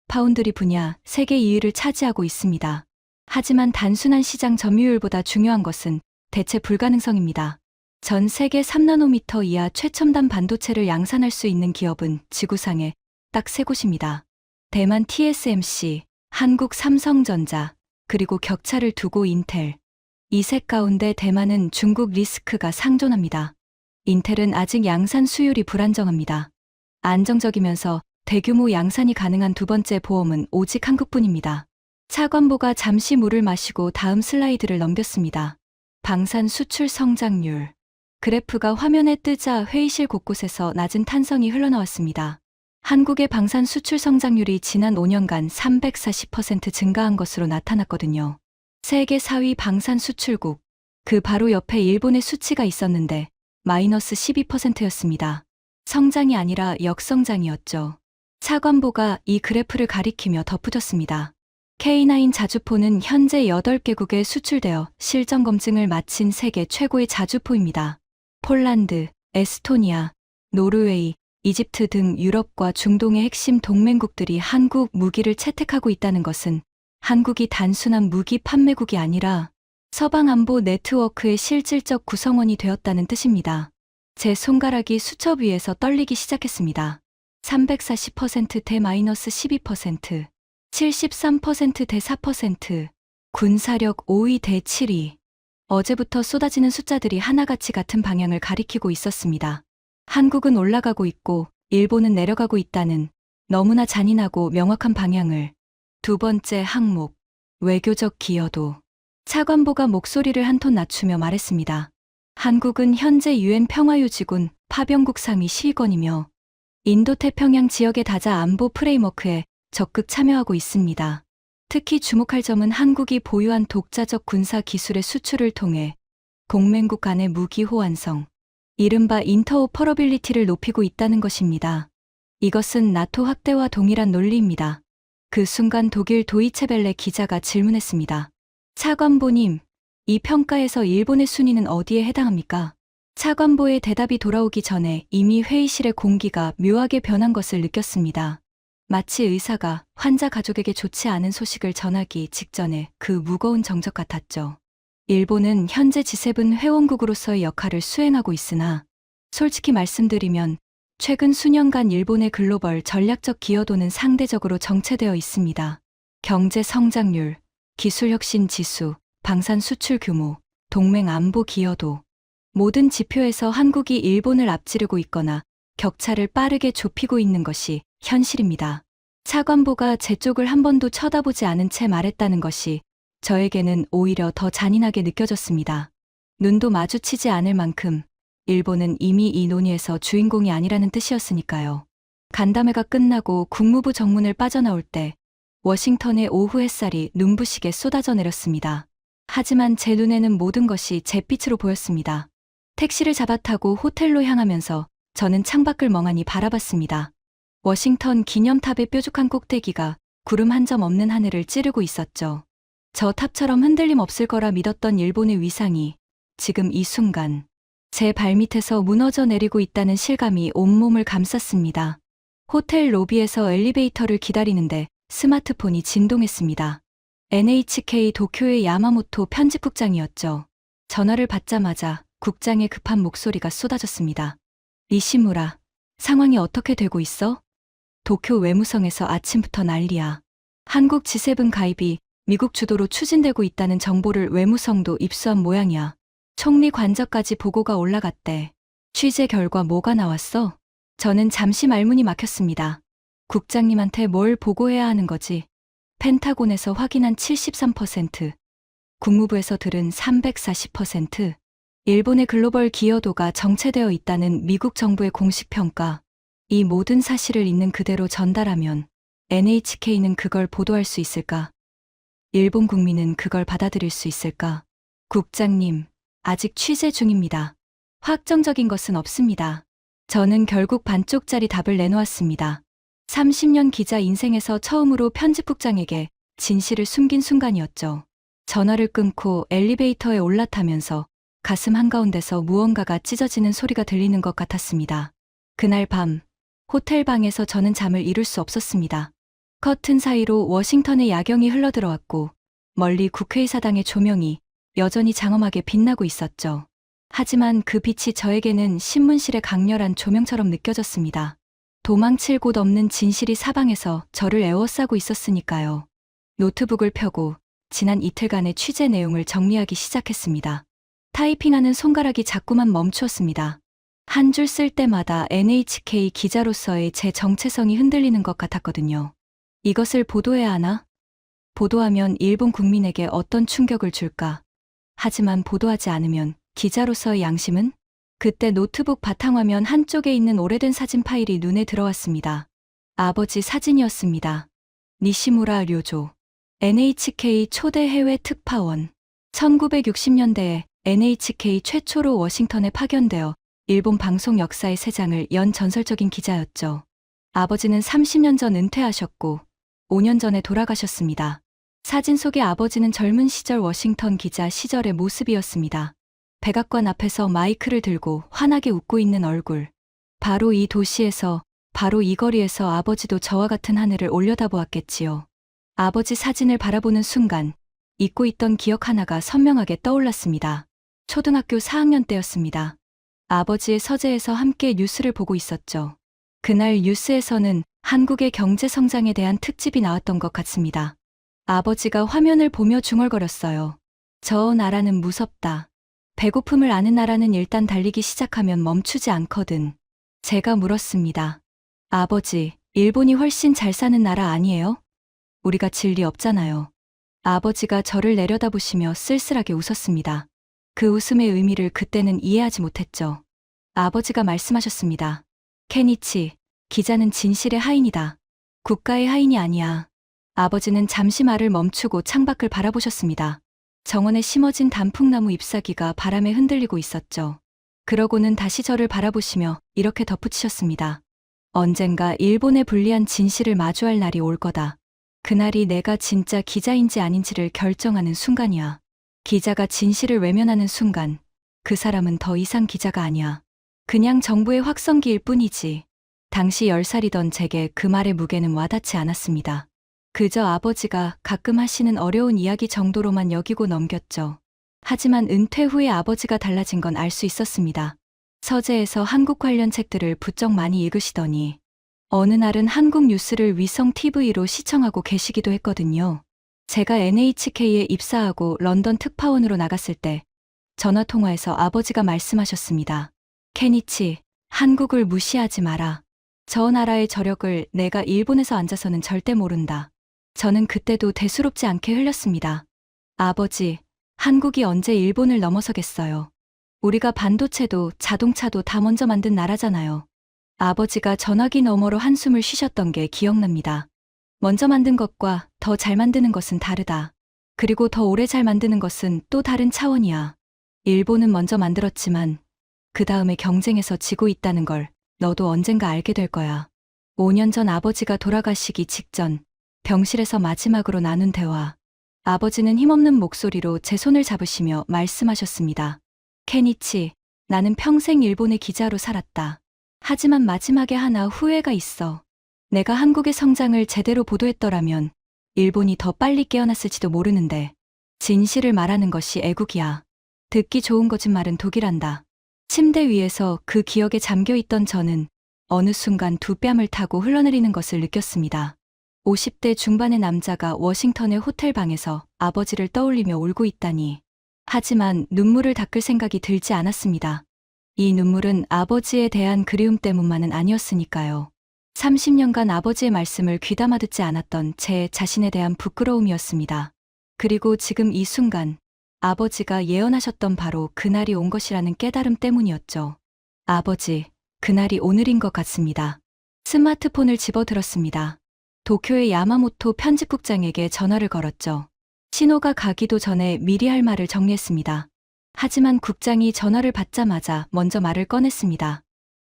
파운드리 분야 세계 2위를 차지하고 있습니다. 하지만 단순한 시장 점유율보다 중요한 것은 대체 불가능성입니다. 전 세계 3나노미터 이하 최첨단 반도체를 양산할 수 있는 기업은 지구상에 딱 3곳입니다. 대만 TSMC, 한국 삼성전자, 그리고 격차를 두고 인텔. 이 셋 가운데 대만은 중국 리스크가 상존합니다. 인텔은 아직 양산 수율이 불안정합니다. 안정적이면서 대규모 양산이 가능한 두 번째 보험은 오직 한국뿐입니다. 차관보가 잠시 물을 마시고 다음 슬라이드를 넘겼습니다. 방산 수출 성장률. 그래프가 화면에 뜨자 회의실 곳곳에서 낮은 탄성이 흘러나왔습니다. 한국의 방산 수출 성장률이 지난 5년간 340% 증가한 것으로 나타났거든요. 세계 4위 방산 수출국. 그 바로 옆에 일본의 수치가 있었는데 마이너스 12%였습니다. 성장이 아니라 역성장이었죠. 차관보가 이 그래프를 가리키며 덧붙였습니다. K9 자주포는 현재 8개국에 수출되어 실정 검증을 마친 세계 최고의 자주포입니다. 폴란드, 에스토니아, 노르웨이, 이집트 등 유럽과 중동의 핵심 동맹국들이 한국 무기를 채택하고 있다는 것은 한국이 단순한 무기 판매국이 아니라 서방 안보 네트워크의 실질적 구성원이 되었다는 뜻입니다. 제 손가락이 수첩 위에서 떨리기 시작했습니다. 340% 대 마이너스 12%, 73% 대 4%, 군사력 5위 대 7위. 어제부터 쏟아지는 숫자들이 하나같이 같은 방향을 가리키고 있었습니다. 한국은 올라가고 있고 일본은 내려가고 있다는 너무나 잔인하고 명확한 방향을. 두 번째 항목, 외교적 기여도. 차관보가 목소리를 한 톤 낮추며 말했습니다. 한국은 현재 유엔 평화유지군 파병국 상위 시위권이며 인도태평양 지역의 다자 안보 프레임워크에 적극 참여하고 있습니다. 특히 주목할 점은 한국이 보유한 독자적 군사 기술의 수출을 통해 동맹국 간의 무기 호환성, 이른바 인터오퍼러빌리티를 높이고 있다는 것입니다. 이것은 나토 확대와 동일한 논리입니다. 그 순간 독일 도이체벨레 기자가 질문했습니다. 차관보님, 이 평가에서 일본의 순위는 어디에 해당합니까? 차관보의 대답이 돌아오기 전에 이미 회의실의 공기가 묘하게 변한 것을 느꼈습니다. 마치 의사가 환자 가족에게 좋지 않은 소식을 전하기 직전에 그 무거운 정적 같았죠. 일본은 현재 G7 회원국으로서의 역할을 수행하고 있으나 솔직히 말씀드리면 최근 수년간 일본의 글로벌 전략적 기여도는 상대적으로 정체되어 있습니다. 경제 성장률, 기술 혁신 지수, 방산 수출 규모, 동맹 안보 기여도. 모든 지표에서 한국이 일본을 앞지르고 있거나 격차를 빠르게 좁히고 있는 것이 현실입니다. 차관보가 제 쪽을 한 번도 쳐다보지 않은 채 말했다는 것이 저에게는 오히려 더 잔인하게 느껴졌습니다. 눈도 마주치지 않을 만큼 일본은 이미 이 논의에서 주인공이 아니라는 뜻이었으니까요. 간담회가 끝나고 국무부 정문을 빠져나올 때 워싱턴의 오후 햇살이 눈부시게 쏟아져 내렸습니다. 하지만 제 눈에는 모든 것이 잿빛으로 보였습니다. 택시를 잡아 타고 호텔로 향하면서 저는 창밖을 멍하니 바라봤습니다. 워싱턴 기념탑의 뾰족한 꼭대기가 구름 한 점 없는 하늘을 찌르고 있었죠. 저 탑처럼 흔들림 없을 거라 믿었던 일본의 위상이 지금 이 순간 제 발밑에서 무너져 내리고 있다는 실감이 온몸을 감쌌습니다. 호텔 로비에서 엘리베이터를 기다리는데 스마트폰이 진동했습니다. NHK 도쿄의 야마모토 편집국장이었죠. 전화를 받자마자 국장의 급한 목소리가 쏟아졌습니다. 니시무라, 상황이 어떻게 되고 있어? 도쿄 외무성에서 아침부터 난리야. 한국 G7 가입이 미국 주도로 추진되고 있다는 정보를 외무성도 입수한 모양이야. 총리 관저까지 보고가 올라갔대. 취재 결과 뭐가 나왔어? 저는 잠시 말문이 막혔습니다. 국장님한테 뭘 보고해야 하는 거지? 펜타곤에서 확인한 73%, 국무부에서 들은 340%, 일본의 글로벌 기여도가 정체되어 있다는 미국 정부의 공식 평가. 이 모든 사실을 있는 그대로 전달하면 NHK는 그걸 보도할 수 있을까? 일본 국민은 그걸 받아들일 수 있을까? 국장님, 아직 취재 중입니다. 확정적인 것은 없습니다. 저는 결국 반쪽짜리 답을 내놓았습니다. 30년 기자 인생에서 처음으로 편집국장에게 진실을 숨긴 순간이었죠. 전화를 끊고 엘리베이터에 올라타면서 가슴 한가운데서 무언가가 찢어지는 소리가 들리는 것 같았습니다. 그날 밤, 호텔 방에서 저는 잠을 이룰 수 없었습니다. 커튼 사이로 워싱턴의 야경이 흘러들어왔고, 멀리 국회의사당의 조명이 여전히 장엄하게 빛나고 있었죠. 하지만 그 빛이 저에게는 신문실의 강렬한 조명처럼 느껴졌습니다. 도망칠 곳 없는 진실이 사방에서 저를 에워싸고 있었으니까요. 노트북을 펴고 지난 이틀간의 취재 내용을 정리하기 시작했습니다. 타이핑하는 손가락이 자꾸만 멈추었습니다. 한 줄 쓸 때마다 NHK 기자로서의 제 정체성이 흔들리는 것 같았거든요. 이것을 보도해야 하나? 보도하면 일본 국민에게 어떤 충격을 줄까? 하지만 보도하지 않으면 기자로서의 양심은? 그때 노트북 바탕화면 한쪽에 있는 오래된 사진 파일이 눈에 들어왔습니다. 아버지 사진이었습니다. 니시무라 료조. NHK 초대 해외 특파원. 1960년대에 NHK 최초로 워싱턴에 파견되어 일본 방송 역사의 세 장을 연 전설적인 기자였죠. 아버지는 30년 전 은퇴하셨고 5년 전에 돌아가셨습니다. 사진 속의 아버지는 젊은 시절 워싱턴 기자 시절의 모습이었습니다. 백악관 앞에서 마이크를 들고 환하게 웃고 있는 얼굴. 바로 이 도시에서, 바로 이 거리에서 아버지도 저와 같은 하늘을 올려다보았겠지요. 아버지 사진을 바라보는 순간 잊고 있던 기억 하나가 선명하게 떠올랐습니다. 초등학교 4학년 때였습니다. 아버지의 서재에서 함께 뉴스를 보고 있었죠. 그날 뉴스에서는 한국의 경제 성장에 대한 특집이 나왔던 것 같습니다. 아버지가 화면을 보며 중얼거렸어요. 저 나라는 무섭다. 배고픔을 아는 나라는 일단 달리기 시작하면 멈추지 않거든. 제가 물었습니다. 아버지, 일본이 훨씬 잘 사는 나라 아니에요? 우리가 진리 없잖아요. 아버지가 저를 내려다보시며 쓸쓸하게 웃었습니다. 그 웃음의 의미를 그때는 이해하지 못했죠. 아버지가 말씀하셨습니다. 케니치, 기자는 진실의 하인이다. 국가의 하인이 아니야. 아버지는 잠시 말을 멈추고 창밖을 바라보셨습니다. 정원에 심어진 단풍나무 잎사귀가 바람에 흔들리고 있었죠. 그러고는 다시 저를 바라보시며 이렇게 덧붙이셨습니다. 언젠가 일본의 불리한 진실을 마주할 날이 올 거다. 그날이 내가 진짜 기자인지 아닌지를 결정하는 순간이야. 기자가 진실을 외면하는 순간, 그 사람은 더 이상 기자가 아니야. 그냥 정부의 확성기일 뿐이지. 당시 10살이던 제게 그 말의 무게는 와닿지 않았습니다. 그저 아버지가 가끔 하시는 어려운 이야기 정도로만 여기고 넘겼죠. 하지만 은퇴 후에 아버지가 달라진 건 알 수 있었습니다. 서재에서 한국 관련 책들을 부쩍 많이 읽으시더니 어느 날은 한국 뉴스를 위성 TV로 시청하고 계시기도 했거든요. 제가 NHK에 입사하고 런던 특파원으로 나갔을 때 전화통화에서 아버지가 말씀하셨습니다. 케니치, 한국을 무시하지 마라. 저 나라의 저력을 내가 일본에서 앉아서는 절대 모른다. 저는 그때도 대수롭지 않게 흘렸습니다. 아버지, 한국이 언제 일본을 넘어서겠어요. 우리가 반도체도 자동차도 다 먼저 만든 나라잖아요. 아버지가 전화기 너머로 한숨을 쉬셨던 게 기억납니다. 먼저 만든 것과 더 잘 만드는 것은 다르다. 그리고 더 오래 잘 만드는 것은 또 다른 차원이야. 일본은 먼저 만들었지만 그 다음에 경쟁에서 지고 있다는 걸 너도 언젠가 알게 될 거야. 5년 전 아버지가 돌아가시기 직전 병실에서 마지막으로 나눈 대화. 아버지는 힘없는 목소리로 제 손을 잡으시며 말씀하셨습니다. 케니치, 나는 평생 일본의 기자로 살았다. 하지만 마지막에 하나 후회가 있어. 내가 한국의 성장을 제대로 보도했더라면 일본이 더 빨리 깨어났을지도 모르는데 진실을 말하는 것이 애국이야. 듣기 좋은 거짓말은 독이란다. 침대 위에서 그 기억에 잠겨있던 저는 어느 순간 두 뺨을 타고 흘러내리는 것을 느꼈습니다. 50대 중반의 남자가 워싱턴의 호텔 방에서 아버지를 떠올리며 울고 있다니. 하지만 눈물을 닦을 생각이 들지 않았습니다. 이 눈물은 아버지에 대한 그리움 때문만은 아니었으니까요. 30년간 아버지의 말씀을 귀담아 듣지 않았던 제 자신에 대한 부끄러움이었습니다. 그리고 지금 이 순간 아버지가 예언하셨던 바로 그날이 온 것이라는 깨달음 때문이었죠. 아버지, 그날이 오늘인 것 같습니다. 스마트폰을 집어들었습니다. 도쿄의 야마모토 편집국장에게 전화를 걸었죠. 신호가 가기도 전에 미리 할 말을 정리했습니다. 하지만 국장이 전화를 받자마자 먼저 말을 꺼냈습니다.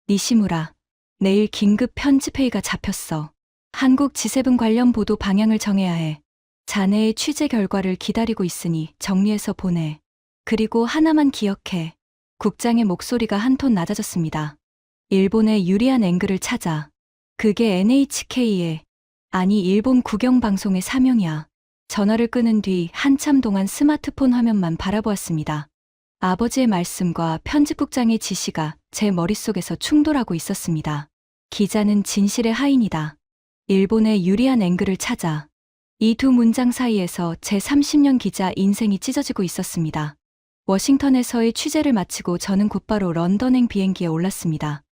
니시무라, 내일 긴급 편집회의가 잡혔어. 한국 G7 관련 보도 방향을 정해야 해. 자네의 취재 결과를 기다리고 있으니 정리해서 보내. 그리고 하나만 기억해. 국장의 목소리가 한 톤 낮아졌습니다. 일본의 유리한 앵글을 찾아. 그게 NHK의, 아니 일본 국영방송의 사명이야. 전화를 끊은 뒤 한참 동안 스마트폰 화면만 바라보았습니다. 아버지의 말씀과 편집국장의 지시가 제 머릿속에서 충돌하고 있었습니다. 기자는 진실의 하인이다. 일본의 유리한 앵글을 찾아. 이 두 문장 사이에서 제 30년 기자 인생이 찢어지고 있었습니다. 워싱턴에서의 취재를 마치고 저는 곧바로 런던행 비행기에 올랐습니다.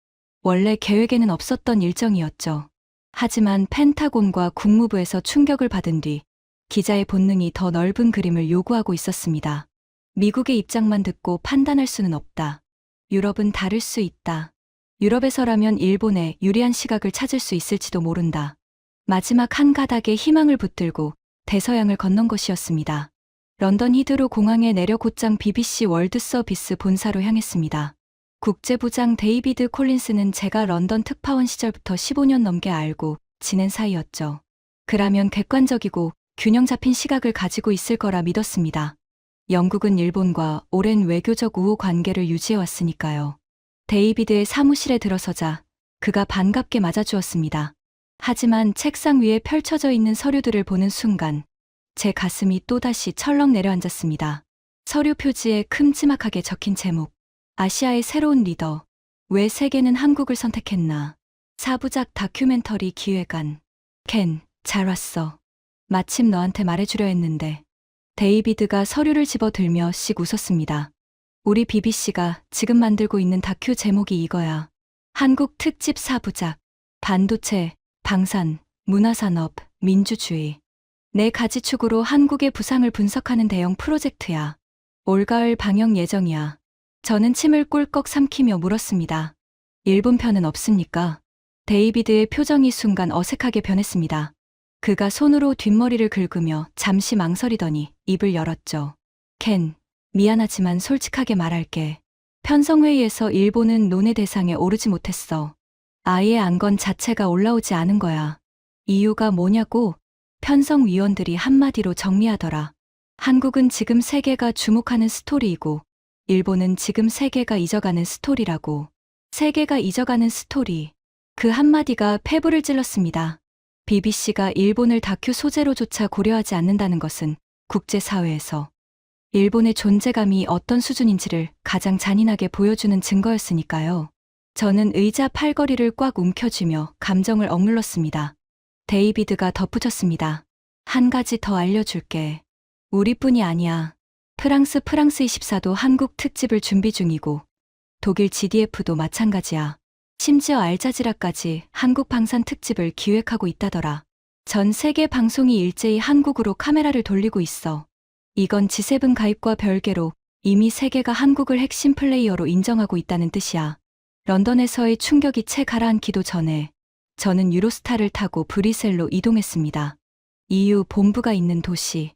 원래 계획에는 없었던 일정이었죠. 하지만 펜타곤과 국무부에서 충격을 받은 뒤 기자의 본능이 더 넓은 그림을 요구하고 있었습니다. 미국의 입장만 듣고 판단할 수는 없다. 유럽은 다를 수 있다. 유럽에서라면 일본에 유리한 시각을 찾을 수 있을지도 모른다. 마지막 한 가닥에 희망을 붙들고 대서양을 건넌 것이었습니다. 런던 히드로 공항에 내려 곧장 BBC 월드 서비스 본사로 향했습니다. 국제부장 데이비드 콜린스는 제가 런던 특파원 시절부터 15년 넘게 알고 지낸 사이였죠. 그라면 객관적이고 균형 잡힌 시각을 가지고 있을 거라 믿었습니다. 영국은 일본과 오랜 외교적 우호 관계를 유지해왔으니까요. 데이비드의 사무실에 들어서자 그가 반갑게 맞아주었습니다. 하지만 책상 위에 펼쳐져 있는 서류들을 보는 순간 제 가슴이 또다시 철렁 내려앉았습니다. 서류 표지에 큼지막하게 적힌 제목. 아시아의 새로운 리더. 왜 세계는 한국을 선택했나. 4부작 다큐멘터리 기획안. 켄, 잘 왔어. 마침 너한테 말해주려 했는데. 데이비드가 서류를 집어들며 씩 웃었습니다. 우리 BBC가 지금 만들고 있는 다큐 제목이 이거야. 한국 특집 4부작. 반도체, 방산, 문화산업, 민주주의. 네 가지 축으로 한국의 부상을 분석하는 대형 프로젝트야. 올가을 방영 예정이야. 저는 침을 꿀꺽 삼키며 물었습니다. 일본 편은 없습니까? 데이비드의 표정이 순간 어색하게 변했습니다. 그가 손으로 뒷머리를 긁으며 잠시 망설이더니 입을 열었죠. 켄, 미안하지만 솔직하게 말할게. 편성회의에서 일본은 논의 대상에 오르지 못했어. 아예 안건 자체가 올라오지 않은 거야. 이유가 뭐냐고? 편성위원들이 한마디로 정리하더라. 한국은 지금 세계가 주목하는 스토리이고 일본은 지금 세계가 잊어가는 스토리라고. 세계가 잊어가는 스토리. 그 한마디가 폐부를 찔렀습니다. BBC가 일본을 다큐 소재로조차 고려하지 않는다는 것은 국제사회에서 일본의 존재감이 어떤 수준인지를 가장 잔인하게 보여주는 증거였으니까요. 저는 의자 팔걸이를 꽉 움켜쥐며 감정을 억눌렀습니다. 데이비드가 덧붙였습니다. 한 가지 더 알려줄게. 우리뿐이 아니야. 프랑스 24도 한국 특집을 준비 중이고 독일 GDF도 마찬가지야. 심지어 알자지라까지 한국 방산 특집을 기획하고 있다더라. 전 세계 방송이 일제히 한국으로 카메라를 돌리고 있어. 이건 G7 가입과 별개로 이미 세계가 한국을 핵심 플레이어로 인정하고 있다는 뜻이야. 런던에서의 충격이 채 가라앉기도 전에 저는 유로스타를 타고 브뤼셀로 이동했습니다. EU 본부가 있는 도시.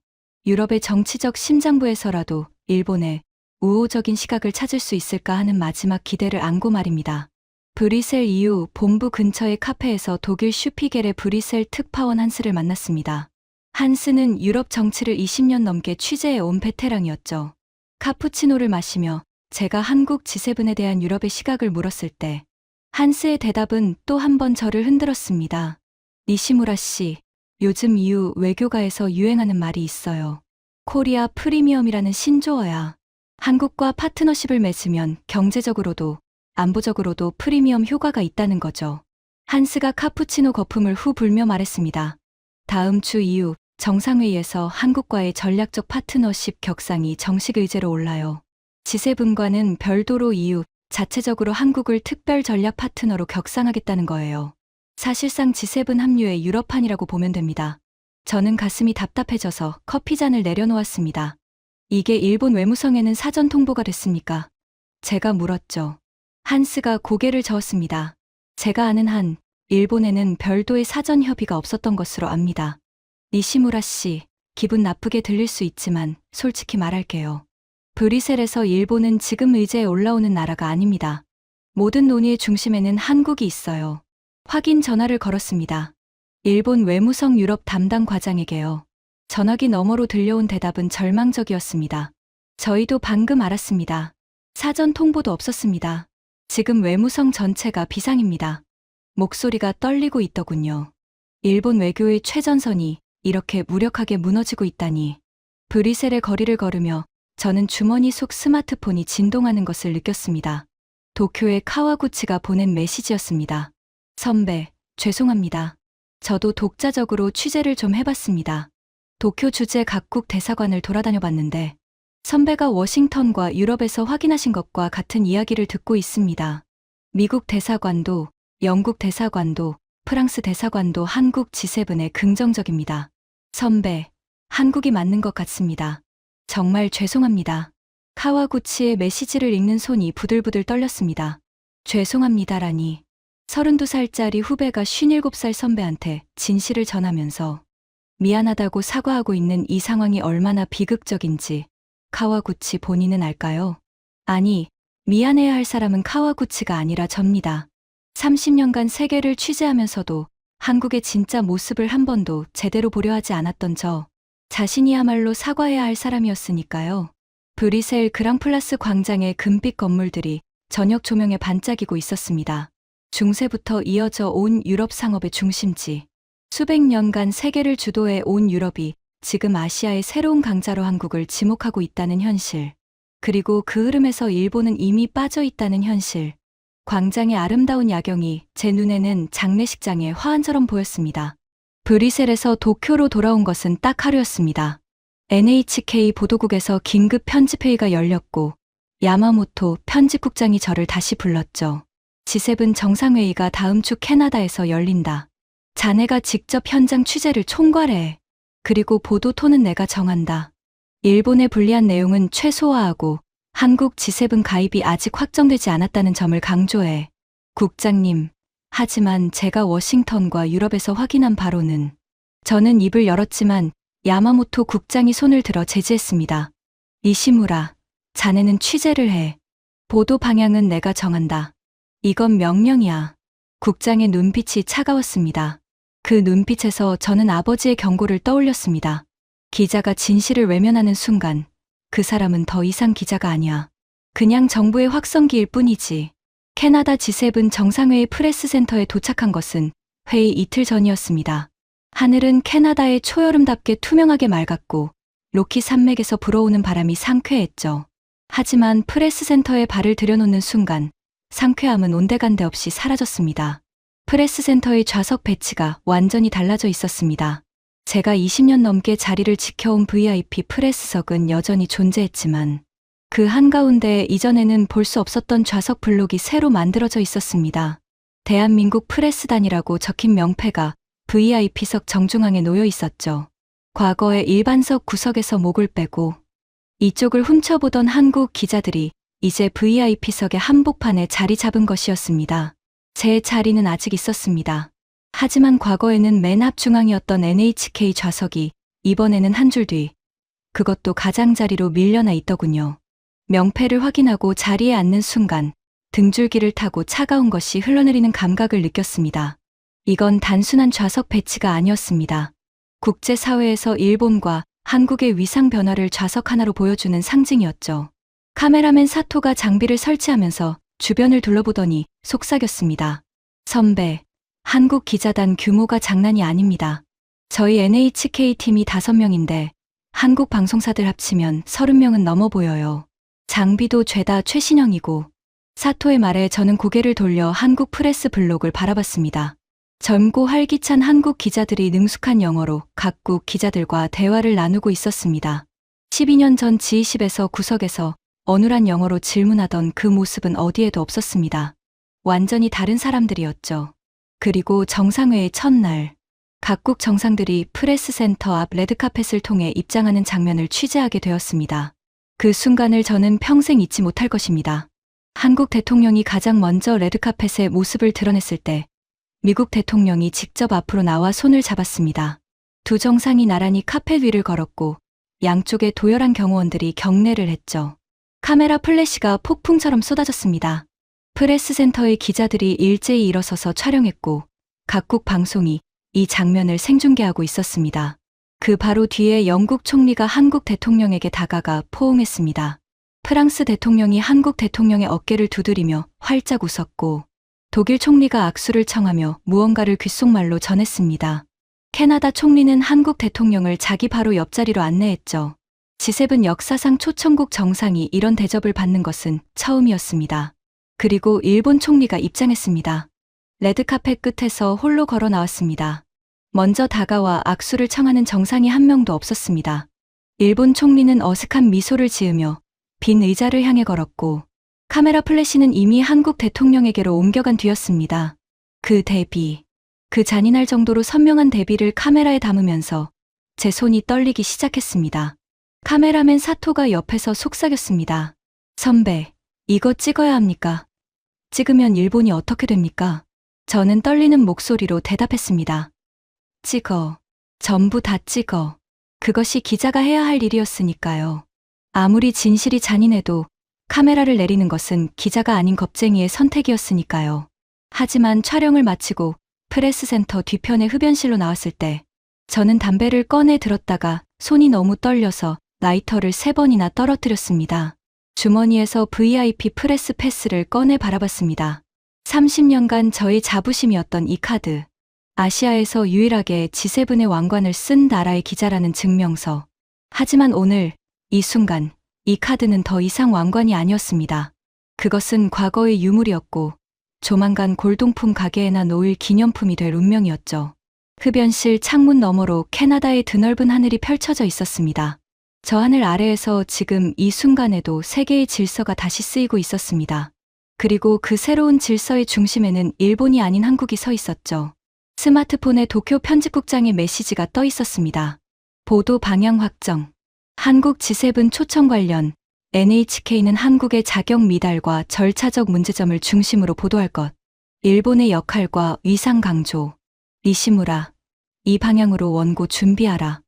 유럽의 정치적 심장부에서라도 일본의 우호적인 시각을 찾을 수 있을까 하는 마지막 기대를 안고 말입니다. 브뤼셀 EU 본부 근처의 카페에서 독일 슈피겔의 브뤼셀 특파원 한스를 만났습니다. 한스는 유럽 정치를 20년 넘게 취재해온 베테랑이었죠. 카푸치노를 마시며 제가 한국 G7에 대한 유럽의 시각을 물었을 때 한스의 대답은 또 한 번 저를 흔들었습니다. 니시무라 씨, 요즘 EU 외교가에서 유행하는 말이 있어요. 코리아 프리미엄이라는 신조어야. 한국과 파트너십을 맺으면 경제적으로도 안보적으로도 프리미엄 효과가 있다는 거죠. 한스가 카푸치노 거품을 후 불며 말했습니다. 다음 주 EU 정상회의에서 한국과의 전략적 파트너십 격상이 정식 의제로 올라요. G7과는 별도로 EU 자체적으로 한국을 특별 전략 파트너로 격상하겠다는 거예요. 사실상 G7 합류의 유럽판이라고 보면 됩니다. 저는 가슴이 답답해져서 커피잔을 내려놓았습니다. 이게 일본 외무성에는 사전 통보가 됐습니까? 제가 물었죠. 한스가 고개를 저었습니다. 제가 아는 한 일본에는 별도의 사전 협의가 없었던 것으로 압니다. 니시무라 씨, 기분 나쁘게 들릴 수 있지만 솔직히 말할게요. 브뤼셀에서 일본은 지금 의제에 올라오는 나라가 아닙니다. 모든 논의의 중심에는 한국이 있어요. 확인 전화를 걸었습니다. 일본 외무성 유럽 담당 과장에게요. 전화기 너머로 들려온 대답은 절망적이었습니다. 저희도 방금 알았습니다. 사전 통보도 없었습니다. 지금 외무성 전체가 비상입니다. 목소리가 떨리고 있더군요. 일본 외교의 최전선이 이렇게 무력하게 무너지고 있다니. 브뤼셀의 거리를 걸으며 저는 주머니 속 스마트폰이 진동하는 것을 느꼈습니다. 도쿄의 카와구치가 보낸 메시지였습니다. 선배, 죄송합니다. 저도 독자적으로 취재를 좀 해봤습니다. 도쿄 주재 각국 대사관을 돌아다녀 봤는데 선배가 워싱턴과 유럽에서 확인하신 것과 같은 이야기를 듣고 있습니다. 미국 대사관도, 영국 대사관도, 프랑스 대사관도 한국 G7에 긍정적입니다. 선배, 한국이 맞는 것 같습니다. 정말 죄송합니다. 카와구치의 메시지를 읽는 손이 부들부들 떨렸습니다. 죄송합니다라니. 32살짜리 후배가 57살 선배한테 진실을 전하면서 미안하다고 사과하고 있는 이 상황이 얼마나 비극적인지 카와구치 본인은 알까요? 아니, 미안해야 할 사람은 카와구치가 아니라 접니다. 30년간 세계를 취재하면서도 한국의 진짜 모습을 한 번도 제대로 보려 하지 않았던 저 자신이야말로 사과해야 할 사람이었으니까요. 브뤼셀 그랑플라스 광장의 금빛 건물들이 저녁 조명에 반짝이고 있었습니다. 중세부터 이어져 온 유럽 상업의 중심지. 수백 년간 세계를 주도해 온 유럽이 지금 아시아의 새로운 강자로 한국을 지목하고 있다는 현실. 그리고 그 흐름에서 일본은 이미 빠져 있다는 현실. 광장의 아름다운 야경이 제 눈에는 장례식장의 화환처럼 보였습니다. 브뤼셀에서 도쿄로 돌아온 것은 딱 하루였습니다. NHK 보도국에서 긴급 편집회의가 열렸고 야마모토 편집국장이 저를 다시 불렀죠. G7 정상회의가 다음 주 캐나다에서 열린다. 자네가 직접 현장 취재를 총괄해. 그리고 보도 톤은 내가 정한다. 일본에 불리한 내용은 최소화하고 한국 G7 가입이 아직 확정되지 않았다는 점을 강조해. 국장님, 하지만 제가 워싱턴과 유럽에서 확인한 바로는 저는 입을 열었지만 야마모토 국장이 손을 들어 제지했습니다. 이시무라, 자네는 취재를 해. 보도 방향은 내가 정한다. 이건 명령이야. 국장의 눈빛이 차가웠습니다. 그 눈빛에서 저는 아버지의 경고를 떠올렸습니다. 기자가 진실을 외면하는 순간 그 사람은 더 이상 기자가 아니야. 그냥 정부의 확성기일 뿐이지. 캐나다 G7 정상회의 프레스센터에 도착한 것은 회의 이틀 전이었습니다. 하늘은 캐나다의 초여름답게 투명하게 맑았고 로키 산맥에서 불어오는 바람이 상쾌했죠. 하지만 프레스센터에 발을 들여놓는 순간 상쾌함은 온데간데 없이 사라졌습니다. 프레스센터의 좌석 배치가 완전히 달라져 있었습니다. 제가 20년 넘게 자리를 지켜온 VIP 프레스석은 여전히 존재했지만 그 한가운데 이전에는 볼 수 없었던 좌석 블록이 새로 만들어져 있었습니다. 대한민국 프레스단이라고 적힌 명패가 VIP석 정중앙에 놓여 있었죠. 과거에 일반석 구석에서 목을 빼고 이쪽을 훔쳐보던 한국 기자들이 이제 VIP석의 한복판에 자리 잡은 것이었습니다. 제 자리는 아직 있었습니다. 하지만 과거에는 맨 앞 중앙이었던 NHK 좌석이 이번에는 한 줄 뒤, 그것도 가장자리로 밀려나 있더군요. 명패를 확인하고 자리에 앉는 순간 등줄기를 타고 차가운 것이 흘러내리는 감각을 느꼈습니다. 이건 단순한 좌석 배치가 아니었습니다. 국제사회에서 일본과 한국의 위상 변화를 좌석 하나로 보여주는 상징이었죠. 카메라맨 사토가 장비를 설치하면서 주변을 둘러보더니 속삭였습니다. 선배, 한국 기자단 규모가 장난이 아닙니다. 저희 NHK팀이 5명인데 한국 방송사들 합치면 30명은 넘어 보여요. 장비도 죄다 최신형이고. 사토의 말에 저는 고개를 돌려 한국 프레스 블록을 바라봤습니다. 젊고 활기찬 한국 기자들이 능숙한 영어로 각국 기자들과 대화를 나누고 있었습니다. 12년 전 G20에서 구석에서 어눌한 영어로 질문하던 그 모습은 어디에도 없었습니다. 완전히 다른 사람들이었죠. 그리고 정상회의 첫날, 각국 정상들이 프레스센터 앞 레드카펫을 통해 입장하는 장면을 취재하게 되었습니다. 그 순간을 저는 평생 잊지 못할 것입니다. 한국 대통령이 가장 먼저 레드카펫의 모습을 드러냈을 때 미국 대통령이 직접 앞으로 나와 손을 잡았습니다. 두 정상이 나란히 카펫 위를 걸었고 양쪽에 도열한 경호원들이 경례를 했죠. 카메라 플래시가 폭풍처럼 쏟아졌습니다. 프레스센터의 기자들이 일제히 일어서서 촬영했고 각국 방송이 이 장면을 생중계하고 있었습니다. 그 바로 뒤에 영국 총리가 한국 대통령에게 다가가 포옹했습니다. 프랑스 대통령이 한국 대통령의 어깨를 두드리며 활짝 웃었고 독일 총리가 악수를 청하며 무언가를 귓속말로 전했습니다. 캐나다 총리는 한국 대통령을 자기 바로 옆자리로 안내했죠. G7 역사상 초청국 정상이 이런 대접을 받는 것은 처음이었습니다. 그리고 일본 총리가 입장했습니다. 레드카펫 끝에서 홀로 걸어 나왔습니다. 먼저 다가와 악수를 청하는 정상이 한 명도 없었습니다. 일본 총리는 어색한 미소를 지으며 빈 의자를 향해 걸었고 카메라 플래시는 이미 한국 대통령에게로 옮겨간 뒤였습니다. 그 대비, 그 잔인할 정도로 선명한 대비를 카메라에 담으면서 제 손이 떨리기 시작했습니다. 카메라맨 사토가 옆에서 속삭였습니다. 선배, 이거 찍어야 합니까? 찍으면 일본이 어떻게 됩니까? 저는 떨리는 목소리로 대답했습니다. 찍어. 전부 다 찍어. 그것이 기자가 해야 할 일이었으니까요. 아무리 진실이 잔인해도 카메라를 내리는 것은 기자가 아닌 겁쟁이의 선택이었으니까요. 하지만 촬영을 마치고 프레스센터 뒤편의 흡연실로 나왔을 때 저는 담배를 꺼내 들었다가 손이 너무 떨려서 라이터를 3번이나 떨어뜨렸습니다. 주머니에서 VIP 프레스 패스를 꺼내 바라봤습니다. 30년간 저의 자부심이었던 이 카드. 아시아에서 유일하게 G7의 왕관을 쓴 나라의 기자라는 증명서. 하지만 오늘, 이 순간, 이 카드는 더 이상 왕관이 아니었습니다. 그것은 과거의 유물이었고 조만간 골동품 가게에나 놓일 기념품이 될 운명이었죠. 흡연실 창문 너머로 캐나다의 드넓은 하늘이 펼쳐져 있었습니다. 저 하늘 아래에서 지금 이 순간에도 세계의 질서가 다시 쓰이고 있었습니다. 그리고 그 새로운 질서의 중심에는 일본이 아닌 한국이 서 있었죠. 스마트폰에 도쿄 편집국장의 메시지가 떠 있었습니다. 보도 방향 확정. 한국 G7 초청 관련 NHK는 한국의 자격 미달과 절차적 문제점을 중심으로 보도할 것. 일본의 역할과 위상 강조. 니시무라. 이 방향으로 원고 준비하라.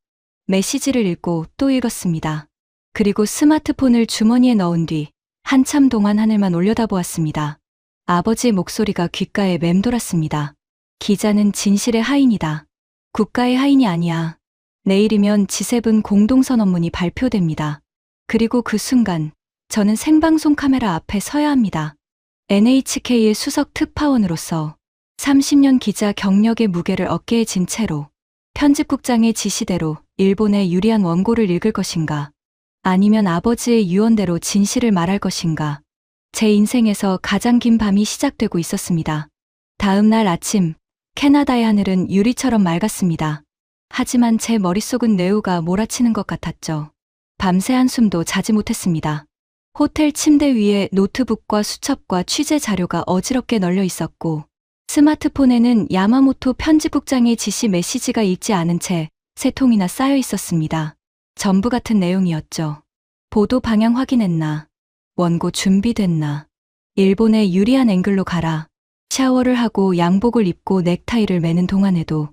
메시지를 읽고 또 읽었습니다. 그리고 스마트폰을 주머니에 넣은 뒤 한참 동안 하늘만 올려다보았습니다. 아버지의 목소리가 귓가에 맴돌았습니다. 기자는 진실의 하인이다. 국가의 하인이 아니야. 내일이면 G7 공동선언문이 발표됩니다. 그리고 그 순간 저는 생방송 카메라 앞에 서야 합니다. NHK의 수석 특파원으로서 30년 기자 경력의 무게를 어깨에 진 채로 편집국장의 지시대로 일본에 유리한 원고를 읽을 것인가? 아니면 아버지의 유언대로 진실을 말할 것인가? 제 인생에서 가장 긴 밤이 시작되고 있었습니다. 다음 날 아침, 캐나다의 하늘은 유리처럼 맑았습니다. 하지만 제 머릿속은 뇌우가 몰아치는 것 같았죠. 밤새 한숨도 자지 못했습니다. 호텔 침대 위에 노트북과 수첩과 취재 자료가 어지럽게 널려 있었고 스마트폰에는 야마모토 편집국장의 지시 메시지가 읽지 않은 채 3통이나 쌓여 있었습니다. 전부 같은 내용이었죠. 보도 방향 확인했나? 원고 준비됐나? 일본의 유리한 앵글로 가라. 샤워를 하고 양복을 입고 넥타이를 매는 동안에도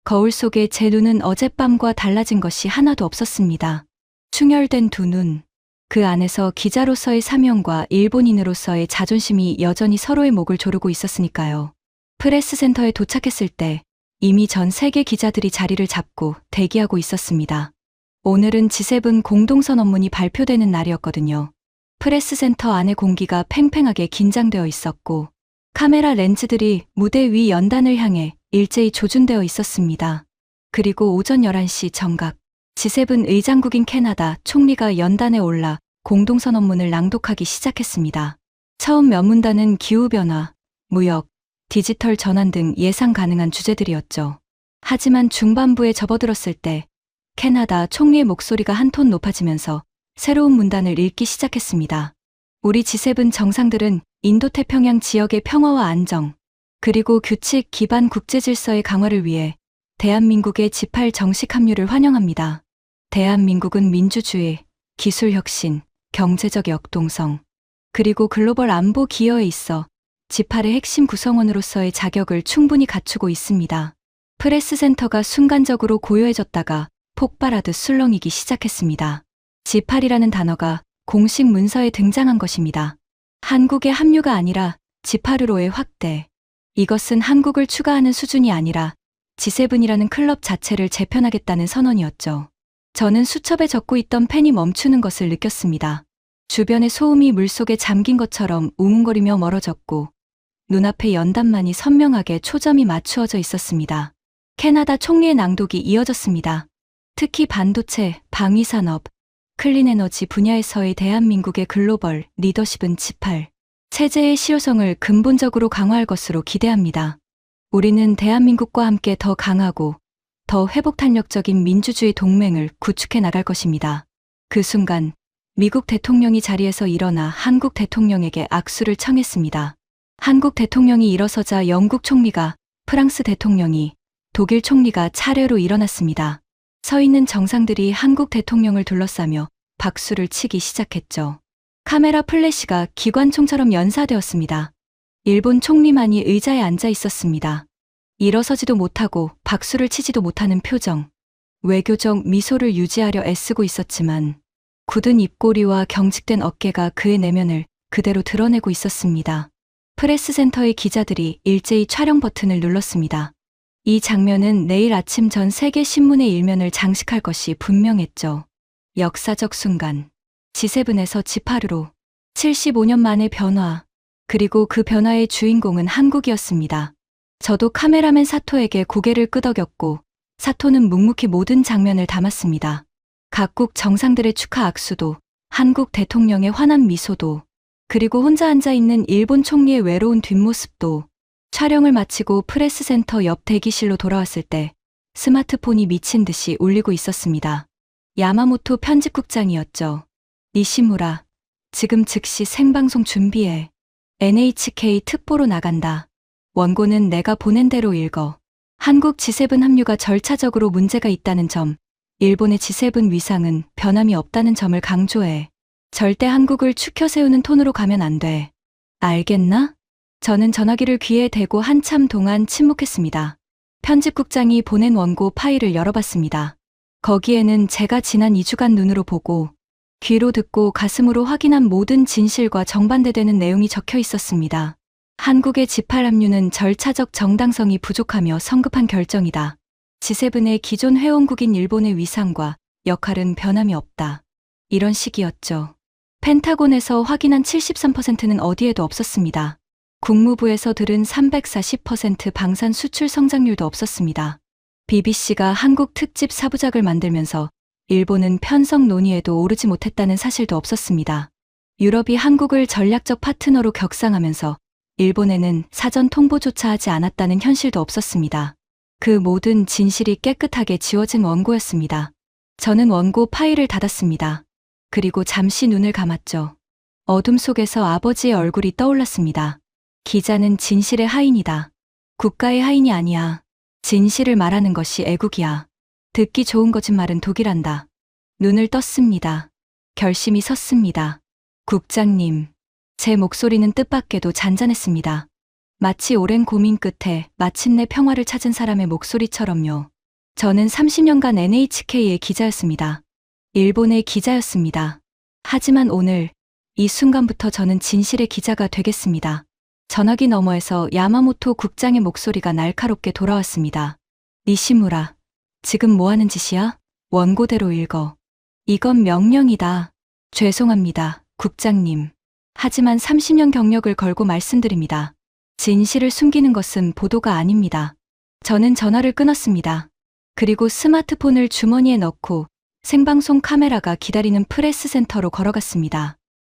거울 속에 제 눈은 어젯밤과 달라진 것이 하나도 없었습니다. 충혈된 두 눈. 그 안에서 기자로서의 사명과 일본인으로서의 자존심이 여전히 서로의 목을 조르고 있었으니까요. 프레스센터에 도착했을 때 이미 전 세계 기자들이 자리를 잡고 대기하고 있었습니다. 오늘은 G7 공동선언문이 발표되는 날이었거든요. 프레스센터 안의 공기가 팽팽하게 긴장되어 있었고 카메라 렌즈들이 무대 위 연단을 향해 일제히 조준되어 있었습니다. 그리고 오전 11시 정각, G7 의장국인 캐나다 총리가 연단에 올라 공동선언문을 낭독하기 시작했습니다. 처음 몇 문단은 기후변화, 무역, 디지털 전환 등 예상 가능한 주제들이었죠. 하지만 중반부에 접어들었을 때 캐나다 총리의 목소리가 한 톤 높아지면서 새로운 문단을 읽기 시작했습니다. 우리 G7 정상들은 인도태평양 지역의 평화와 안정, 그리고 규칙 기반 국제질서의 강화를 위해 대한민국의 G8 정식 합류를 환영합니다. 대한민국은 민주주의, 기술혁신, 경제적 역동성, 그리고 글로벌 안보 기여에 있어 G8의 핵심 구성원으로서의 자격을 충분히 갖추고 있습니다. 프레스센터가 순간적으로 고요해졌다가 폭발하듯 술렁이기 시작했습니다. G8이라는 단어가 공식 문서에 등장한 것입니다. 한국의 합류가 아니라 G8으로의 확대. 이것은 한국을 추가하는 수준이 아니라 G7이라는 클럽 자체를 재편하겠다는 선언이었죠. 저는 수첩에 적고 있던 펜이 멈추는 것을 느꼈습니다. 주변의 소음이 물속에 잠긴 것처럼 웅웅거리며 멀어졌고 눈앞에 연단만이 선명하게 초점이 맞추어져 있었습니다. 캐나다 총리의 낭독이 이어졌습니다. 특히 반도체, 방위산업, 클린에너지 분야에서의 대한민국의 글로벌 리더십은 G8 체제의 실효성을 근본적으로 강화할 것으로 기대합니다. 우리는 대한민국과 함께 더 강하고 더 회복탄력적인 민주주의 동맹을 구축해 나갈 것입니다. 그 순간 미국 대통령이 자리에서 일어나 한국 대통령에게 악수를 청했습니다. 한국 대통령이 일어서자 영국 총리가, 프랑스 대통령이, 독일 총리가 차례로 일어났습니다. 서 있는 정상들이 한국 대통령을 둘러싸며 박수를 치기 시작했죠. 카메라 플래시가 기관총처럼 연사되었습니다. 일본 총리만이 의자에 앉아 있었습니다. 일어서지도 못하고 박수를 치지도 못하는 표정. 외교적 미소를 유지하려 애쓰고 있었지만 굳은 입꼬리와 경직된 어깨가 그의 내면을 그대로 드러내고 있었습니다. 프레스센터의 기자들이 일제히 촬영 버튼을 눌렀습니다. 이 장면은 내일 아침 전 세계 신문의 일면을 장식할 것이 분명했죠. 역사적 순간. G7에서 G8으로 75년 만의 변화. 그리고 그 변화의 주인공은 한국이었습니다. 저도 카메라맨 사토에게 고개를 끄덕였고 사토는 묵묵히 모든 장면을 담았습니다. 각국 정상들의 축하 악수도, 한국 대통령의 환한 미소도, 그리고 혼자 앉아있는 일본 총리의 외로운 뒷모습도. 촬영을 마치고 프레스센터 옆 대기실로 돌아왔을 때 스마트폰이 미친 듯이 울리고 있었습니다. 야마모토 편집국장이었죠. 니시무라, 지금 즉시 생방송 준비해. NHK 특보로 나간다. 원고는 내가 보낸 대로 읽어. 한국 G7 합류가 절차적으로 문제가 있다는 점, 일본의 G7 위상은 변함이 없다는 점을 강조해. 절대 한국을 추켜 세우는 톤으로 가면 안 돼. 알겠나? 저는 전화기를 귀에 대고 한참 동안 침묵했습니다. 편집국장이 보낸 원고 파일을 열어봤습니다. 거기에는 제가 지난 2주간 눈으로 보고 귀로 듣고 가슴으로 확인한 모든 진실과 정반대되는 내용이 적혀 있었습니다. 한국의 G8 합류는 절차적 정당성이 부족하며 성급한 결정이다. G7의 기존 회원국인 일본의 위상과 역할은 변함이 없다. 이런 식이었죠. 펜타곤에서 확인한 73%는 어디에도 없었습니다. 국무부에서 들은 340% 방산 수출 성장률도 없었습니다. BBC가 한국 특집 4부작을 만들면서 일본은 편성 논의에도 오르지 못했다는 사실도 없었습니다. 유럽이 한국을 전략적 파트너로 격상하면서 일본에는 사전 통보조차 하지 않았다는 현실도 없었습니다. 그 모든 진실이 깨끗하게 지워진 원고였습니다. 저는 원고 파일을 닫았습니다. 그리고 잠시 눈을 감았죠. 어둠 속에서 아버지의 얼굴이 떠올랐습니다. 기자는 진실의 하인이다. 국가의 하인이 아니야. 진실을 말하는 것이 애국이야. 듣기 좋은 거짓말은 독이란다. 눈을 떴습니다. 결심이 섰습니다. 국장님, 제 목소리는 뜻밖에도 잔잔했습니다. 마치 오랜 고민 끝에 마침내 평화를 찾은 사람의 목소리처럼요. 저는 30년간 NHK의 기자였습니다. 일본의 기자였습니다. 하지만 오늘, 이 순간부터 저는 진실의 기자가 되겠습니다. 전화기 너머에서 야마모토 국장의 목소리가 날카롭게 돌아왔습니다. 니시무라, 지금 뭐 하는 짓이야? 원고대로 읽어. 이건 명령이다. 죄송합니다, 국장님. 하지만 30년 경력을 걸고 말씀드립니다. 진실을 숨기는 것은 보도가 아닙니다. 저는 전화를 끊었습니다. 그리고 스마트폰을 주머니에 넣고 생방송 카메라가 기다리는 프레스센터로 걸어갔습니다.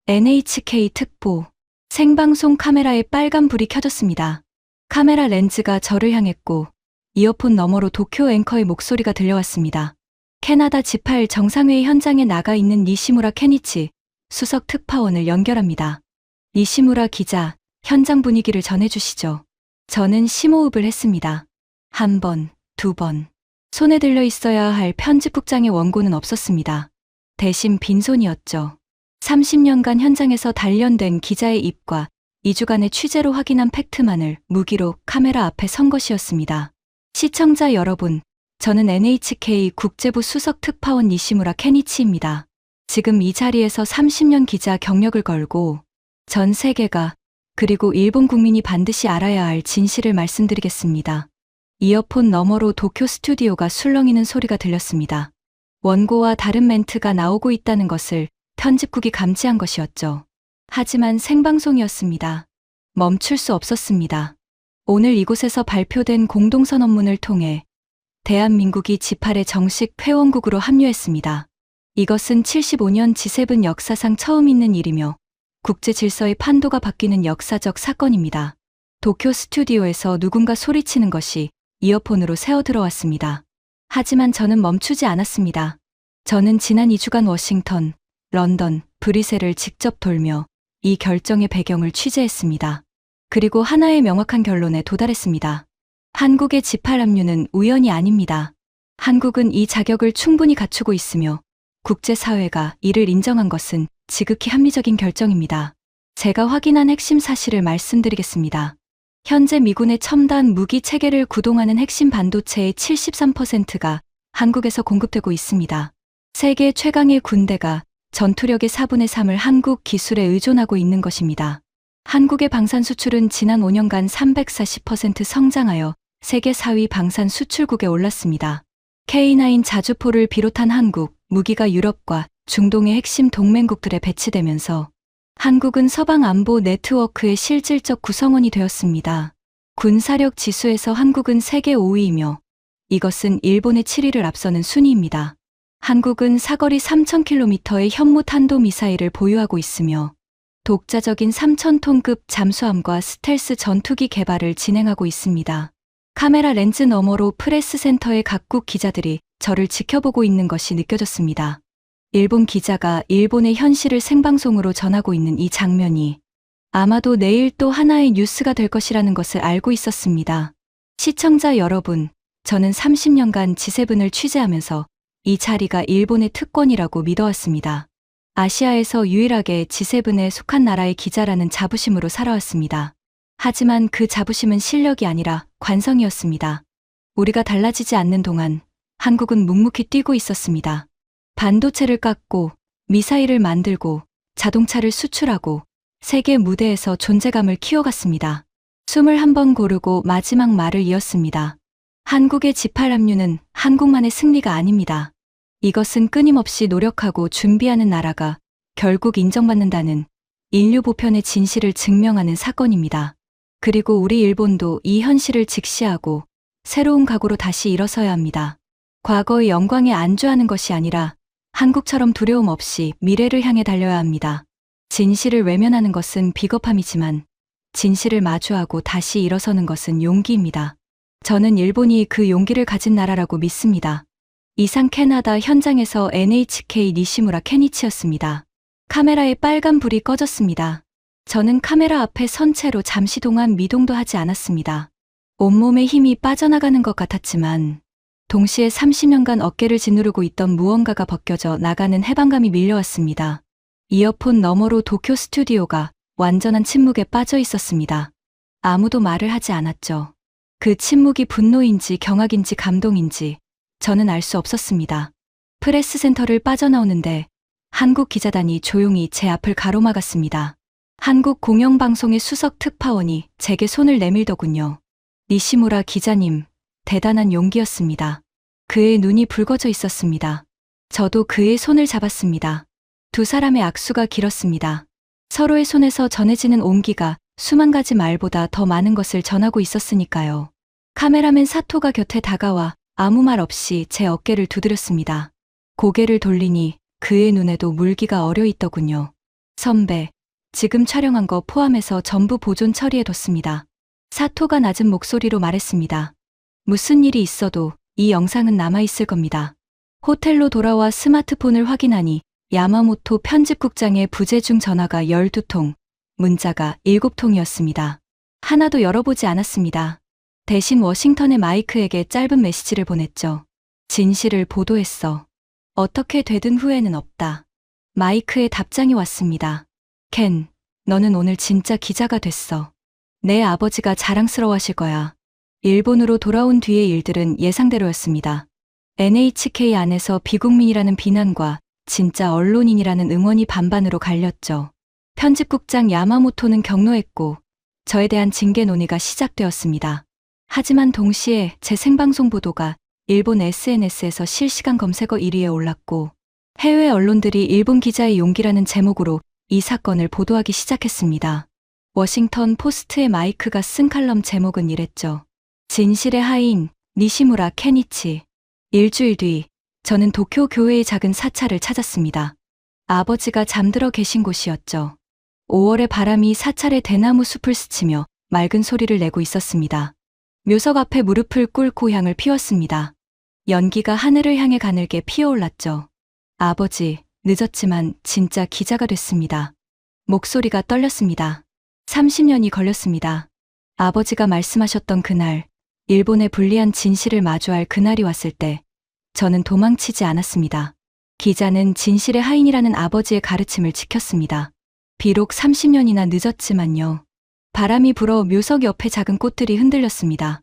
NHK 특보. 생방송 카메라에 빨간 불이 켜졌습니다. 카메라 렌즈가 저를 향했고 이어폰 너머로 도쿄 앵커의 목소리가 들려왔습니다. 캐나다 G8 정상회의 현장에 나가 있는 니시무라 케니치 수석 특파원을 연결합니다. 니시무라 기자, 현장 분위기를 전해주시죠. 저는 심호흡을 했습니다. 한 번, 두 번. 손에 들려 있어야 할 편집국장의 원고는 없었습니다. 대신 빈손이었죠. 30년간 현장에서 단련된 기자의 입과 2주간의 취재로 확인한 팩트만을 무기로 카메라 앞에 선 것이었습니다. 시청자 여러분, 저는 NHK 국제부 수석 특파원 니시무라 케니치입니다. 지금 이 자리에서 30년 기자 경력을 걸고 전 세계가 그리고 일본 국민이 반드시 알아야 할 진실을 말씀드리겠습니다. 이어폰 너머로 도쿄 스튜디오가 술렁이는 소리가 들렸습니다. 원고와 다른 멘트가 나오고 있다는 것을 편집국이 감지한 것이었죠. 하지만 생방송이었습니다. 멈출 수 없었습니다. 오늘 이곳에서 발표된 공동선언문을 통해 대한민국이 G8의 정식 회원국으로 합류했습니다. 이것은 75년 G7 역사상 처음 있는 일이며 국제 질서의 판도가 바뀌는 역사적 사건입니다. 도쿄 스튜디오에서 누군가 소리치는 것이 이어폰으로 새어 들어왔습니다. 하지만 저는 멈추지 않았습니다. 저는 지난 2주간 워싱턴, 런던, 브뤼셀을 직접 돌며 이 결정의 배경을 취재했습니다. 그리고 하나의 명확한 결론에 도달했습니다. 한국의 G8 합류는 우연이 아닙니다. 한국은 이 자격을 충분히 갖추고 있으며 국제사회가 이를 인정한 것은 지극히 합리적인 결정입니다. 제가 확인한 핵심 사실을 말씀드리겠습니다. 현재 미군의 첨단 무기 체계를 구동하는 핵심 반도체의 73%가 한국에서 공급되고 있습니다. 세계 최강의 군대가 전투력의 4분의 3을 한국 기술에 의존하고 있는 것입니다. 한국의 방산 수출은 지난 5년간 340% 성장하여 세계 4위 방산 수출국에 올랐습니다. K9 자주포를 비롯한 한국 무기가 유럽과 중동의 핵심 동맹국들에 배치되면서 한국은 서방 안보 네트워크의 실질적 구성원이 되었습니다. 군사력 지수에서 한국은 세계 5위이며 이것은 일본의 7위를 앞서는 순위입니다. 한국은 사거리 3,000km의 현무 탄도 미사일을 보유하고 있으며 독자적인 3,000톤급 잠수함과 스텔스 전투기 개발을 진행하고 있습니다. 카메라 렌즈 너머로 프레스 센터의 각국 기자들이 저를 지켜보고 있는 것이 느껴졌습니다. 일본 기자가 일본의 현실을 생방송으로 전하고 있는 이 장면이 아마도 내일 또 하나의 뉴스가 될 것이라는 것을 알고 있었습니다. 시청자 여러분, 저는 30년간 G7을 취재하면서 이 자리가 일본의 특권이라고 믿어왔습니다. 아시아에서 유일하게 G7에 속한 나라의 기자라는 자부심으로 살아왔습니다. 하지만 그 자부심은 실력이 아니라 관성이었습니다. 우리가 달라지지 않는 동안 한국은 묵묵히 뛰고 있었습니다. 반도체를 깎고 미사일을 만들고 자동차를 수출하고 세계 무대에서 존재감을 키워갔습니다. 21번 고르고 마지막 말을 이었습니다. 한국의 G8 합류는 한국만의 승리가 아닙니다. 이것은 끊임없이 노력하고 준비하는 나라가 결국 인정받는다는 인류 보편의 진실을 증명하는 사건입니다. 그리고 우리 일본도 이 현실을 직시하고 새로운 각오로 다시 일어서야 합니다. 과거의 영광에 안주하는 것이 아니라 한국처럼 두려움 없이 미래를 향해 달려야 합니다. 진실을 외면하는 것은 비겁함이지만 진실을 마주하고 다시 일어서는 것은 용기입니다. 저는 일본이 그 용기를 가진 나라라고 믿습니다. 이상 캐나다 현장에서 NHK 니시무라 케니치였습니다. 카메라의 빨간 불이 꺼졌습니다. 저는 카메라 앞에 선 채로 잠시 동안 미동도 하지 않았습니다. 온몸에 힘이 빠져나가는 것 같았지만 동시에 30년간 어깨를 짓누르고 있던 무언가가 벗겨져 나가는 해방감이 밀려왔습니다. 이어폰 너머로 도쿄 스튜디오가 완전한 침묵에 빠져 있었습니다. 아무도 말을 하지 않았죠. 그 침묵이 분노인지 경악인지 감동인지 저는 알 수 없었습니다. 프레스 센터를 빠져나오는데 한국 기자단이 조용히 제 앞을 가로막았습니다. 한국 공영방송의 수석 특파원이 제게 손을 내밀더군요. 니시무라 기자님, 대단한 용기였습니다. 그의 눈이 붉어져 있었습니다. 저도 그의 손을 잡았습니다. 두 사람의 악수가 길었습니다. 서로의 손에서 전해지는 온기가 수만 가지 말보다 더 많은 것을 전하고 있었으니까요. 카메라맨 사토가 곁에 다가와 아무 말 없이 제 어깨를 두드렸습니다. 고개를 돌리니 그의 눈에도 물기가 어려 있더군요. 선배, 지금 촬영한 거 포함해서 전부 보존 처리해뒀습니다. 사토가 낮은 목소리로 말했습니다. 무슨 일이 있어도 이 영상은 남아있을 겁니다. 호텔로 돌아와 스마트폰을 확인하니 야마모토 편집국장의 부재중 전화가 12통, 문자가 7통이었습니다. 하나도 열어보지 않았습니다. 대신 워싱턴의 마이크에게 짧은 메시지를 보냈죠. 진실을 보도했어. 어떻게 되든 후회는 없다. 마이크의 답장이 왔습니다. 켄, 너는 오늘 진짜 기자가 됐어. 내 아버지가 자랑스러워하실 거야. 일본으로 돌아온 뒤의 일들은 예상대로였습니다. NHK 안에서 비국민이라는 비난과 진짜 언론인이라는 응원이 반반으로 갈렸죠. 편집국장 야마모토는 격노했고 저에 대한 징계 논의가 시작되었습니다. 하지만 동시에 제 생방송 보도가 일본 SNS에서 실시간 검색어 1위에 올랐고 해외 언론들이 일본 기자의 용기라는 제목으로 이 사건을 보도하기 시작했습니다. 워싱턴 포스트의 마이크가 쓴 칼럼 제목은 이랬죠. 진실의 하인, 니시무라 케니치. 일주일 뒤 저는 도쿄 교회의 작은 사찰을 찾았습니다. 아버지가 잠들어 계신 곳이었죠. 5월의 바람이 사찰의 대나무 숲을 스치며 맑은 소리를 내고 있었습니다. 묘석 앞에 무릎을 꿇고 향을 피웠습니다. 연기가 하늘을 향해 가늘게 피어올랐죠. 아버지, 늦었지만 진짜 기자가 됐습니다. 목소리가 떨렸습니다. 30년이 걸렸습니다. 아버지가 말씀하셨던 그날, 일본의 불리한 진실을 마주할 그날이 왔을 때 저는 도망치지 않았습니다. 기자는 진실의 하인이라는 아버지의 가르침을 지켰습니다. 비록 30년이나 늦었지만요. 바람이 불어 묘석 옆에 작은 꽃들이 흔들렸습니다.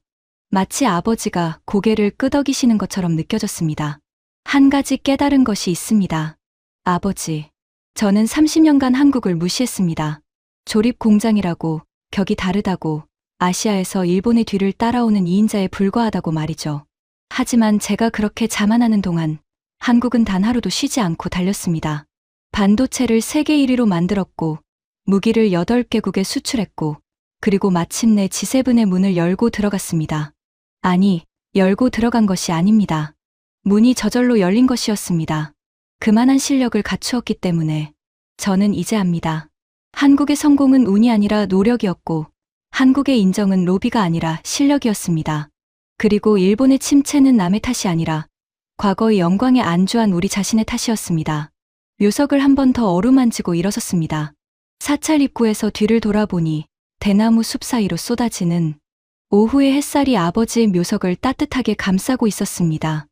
마치 아버지가 고개를 끄덕이시는 것처럼 느껴졌습니다. 한 가지 깨달은 것이 있습니다. 아버지, 저는 30년간 한국을 무시했습니다. 조립 공장이라고, 격이 다르다고, 아시아에서 일본의 뒤를 따라오는 2인자에 불과하다고 말이죠. 하지만 제가 그렇게 자만하는 동안 한국은 단 하루도 쉬지 않고 달렸습니다. 반도체를 세계 1위로 만들었고 무기를 8개국에 수출했고 그리고 마침내 G7의 문을 열고 들어갔습니다. 아니, 열고 들어간 것이 아닙니다. 문이 저절로 열린 것이었습니다. 그만한 실력을 갖추었기 때문에 저는 이제 압니다. 한국의 성공은 운이 아니라 노력이었고 한국의 인정은 로비가 아니라 실력이었습니다. 그리고 일본의 침체는 남의 탓이 아니라 과거의 영광에 안주한 우리 자신의 탓이었습니다. 묘석을 한 번 더 어루만지고 일어섰습니다. 사찰 입구에서 뒤를 돌아보니 대나무 숲 사이로 쏟아지는 오후의 햇살이 아버지의 묘석을 따뜻하게 감싸고 있었습니다.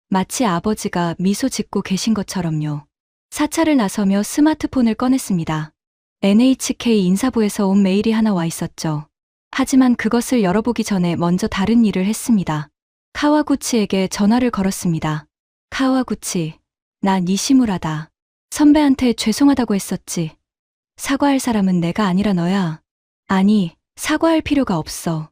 마치 아버지가 미소 짓고 계신 것처럼요. 사찰을 나서며 스마트폰을 꺼냈습니다. NHK 인사부에서 온 메일이 하나 와 있었죠. 하지만 그것을 열어보기 전에 먼저 다른 일을 했습니다. 카와구치에게 전화를 걸었습니다. 카와구치, 나 니시무라다. 선배한테 죄송하다고 했었지. 사과할 사람은 내가 아니라 너야. 아니, 사과할 필요가 없어.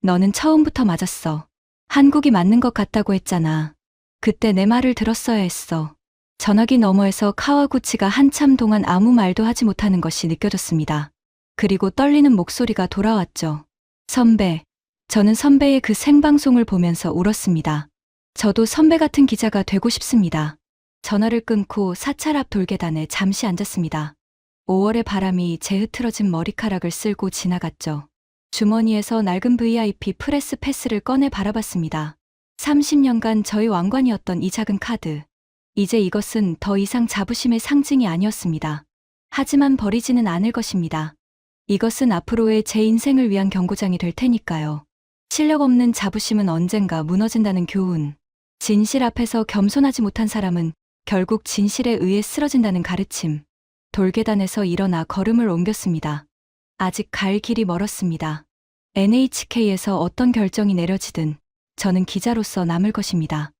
너는 처음부터 맞았어. 한국이 맞는 것 같다고 했잖아. 그때 내 말을 들었어야 했어. 전화기 너머에서 카와구치가 한참 동안 아무 말도 하지 못하는 것이 느껴졌습니다. 그리고 떨리는 목소리가 돌아왔죠. 선배, 저는 선배의 그 생방송을 보면서 울었습니다. 저도 선배 같은 기자가 되고 싶습니다. 전화를 끊고 사찰 앞 돌계단에 잠시 앉았습니다. 5월의 바람이 제 흐트러진 머리카락을 쓸고 지나갔죠. 주머니에서 낡은 VIP 프레스 패스를 꺼내 바라봤습니다. 30년간 저희 왕관이었던 이 작은 카드. 이제 이것은 더 이상 자부심의 상징이 아니었습니다. 하지만 버리지는 않을 것입니다. 이것은 앞으로의 제 인생을 위한 경고장이 될 테니까요. 실력 없는 자부심은 언젠가 무너진다는 교훈. 진실 앞에서 겸손하지 못한 사람은 결국 진실에 의해 쓰러진다는 가르침. 돌계단에서 일어나 걸음을 옮겼습니다. 아직 갈 길이 멀었습니다. NHK에서 어떤 결정이 내려지든 저는 기자로서 남을 것입니다.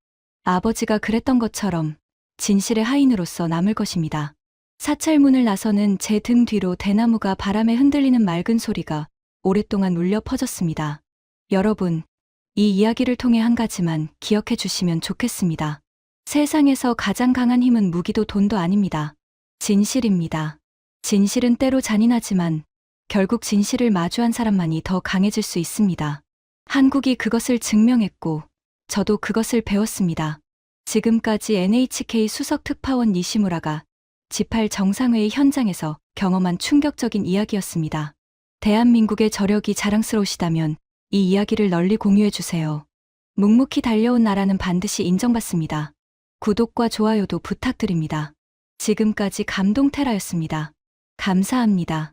아버지가 그랬던 것처럼 진실의 하인으로서 남을 것입니다. 사찰문을 나서는 제 등 뒤로 대나무가 바람에 흔들리는 맑은 소리가 오랫동안 울려 퍼졌습니다. 여러분, 이 이야기를 통해 한 가지만 기억해 주시면 좋겠습니다. 세상에서 가장 강한 힘은 무기도 돈도 아닙니다. 진실입니다. 진실은 때로 잔인하지만 결국 진실을 마주한 사람만이 더 강해질 수 있습니다. 한국이 그것을 증명했고 저도 그것을 배웠습니다. 지금까지 NHK 수석 특파원 니시무라가 G8 정상회의 현장에서 경험한 충격적인 이야기였습니다. 대한민국의 저력이 자랑스러우시다면 이 이야기를 널리 공유해 주세요. 묵묵히 달려온 나라는 반드시 인정받습니다. 구독과 좋아요도 부탁드립니다. 지금까지 감동테라였습니다. 감사합니다.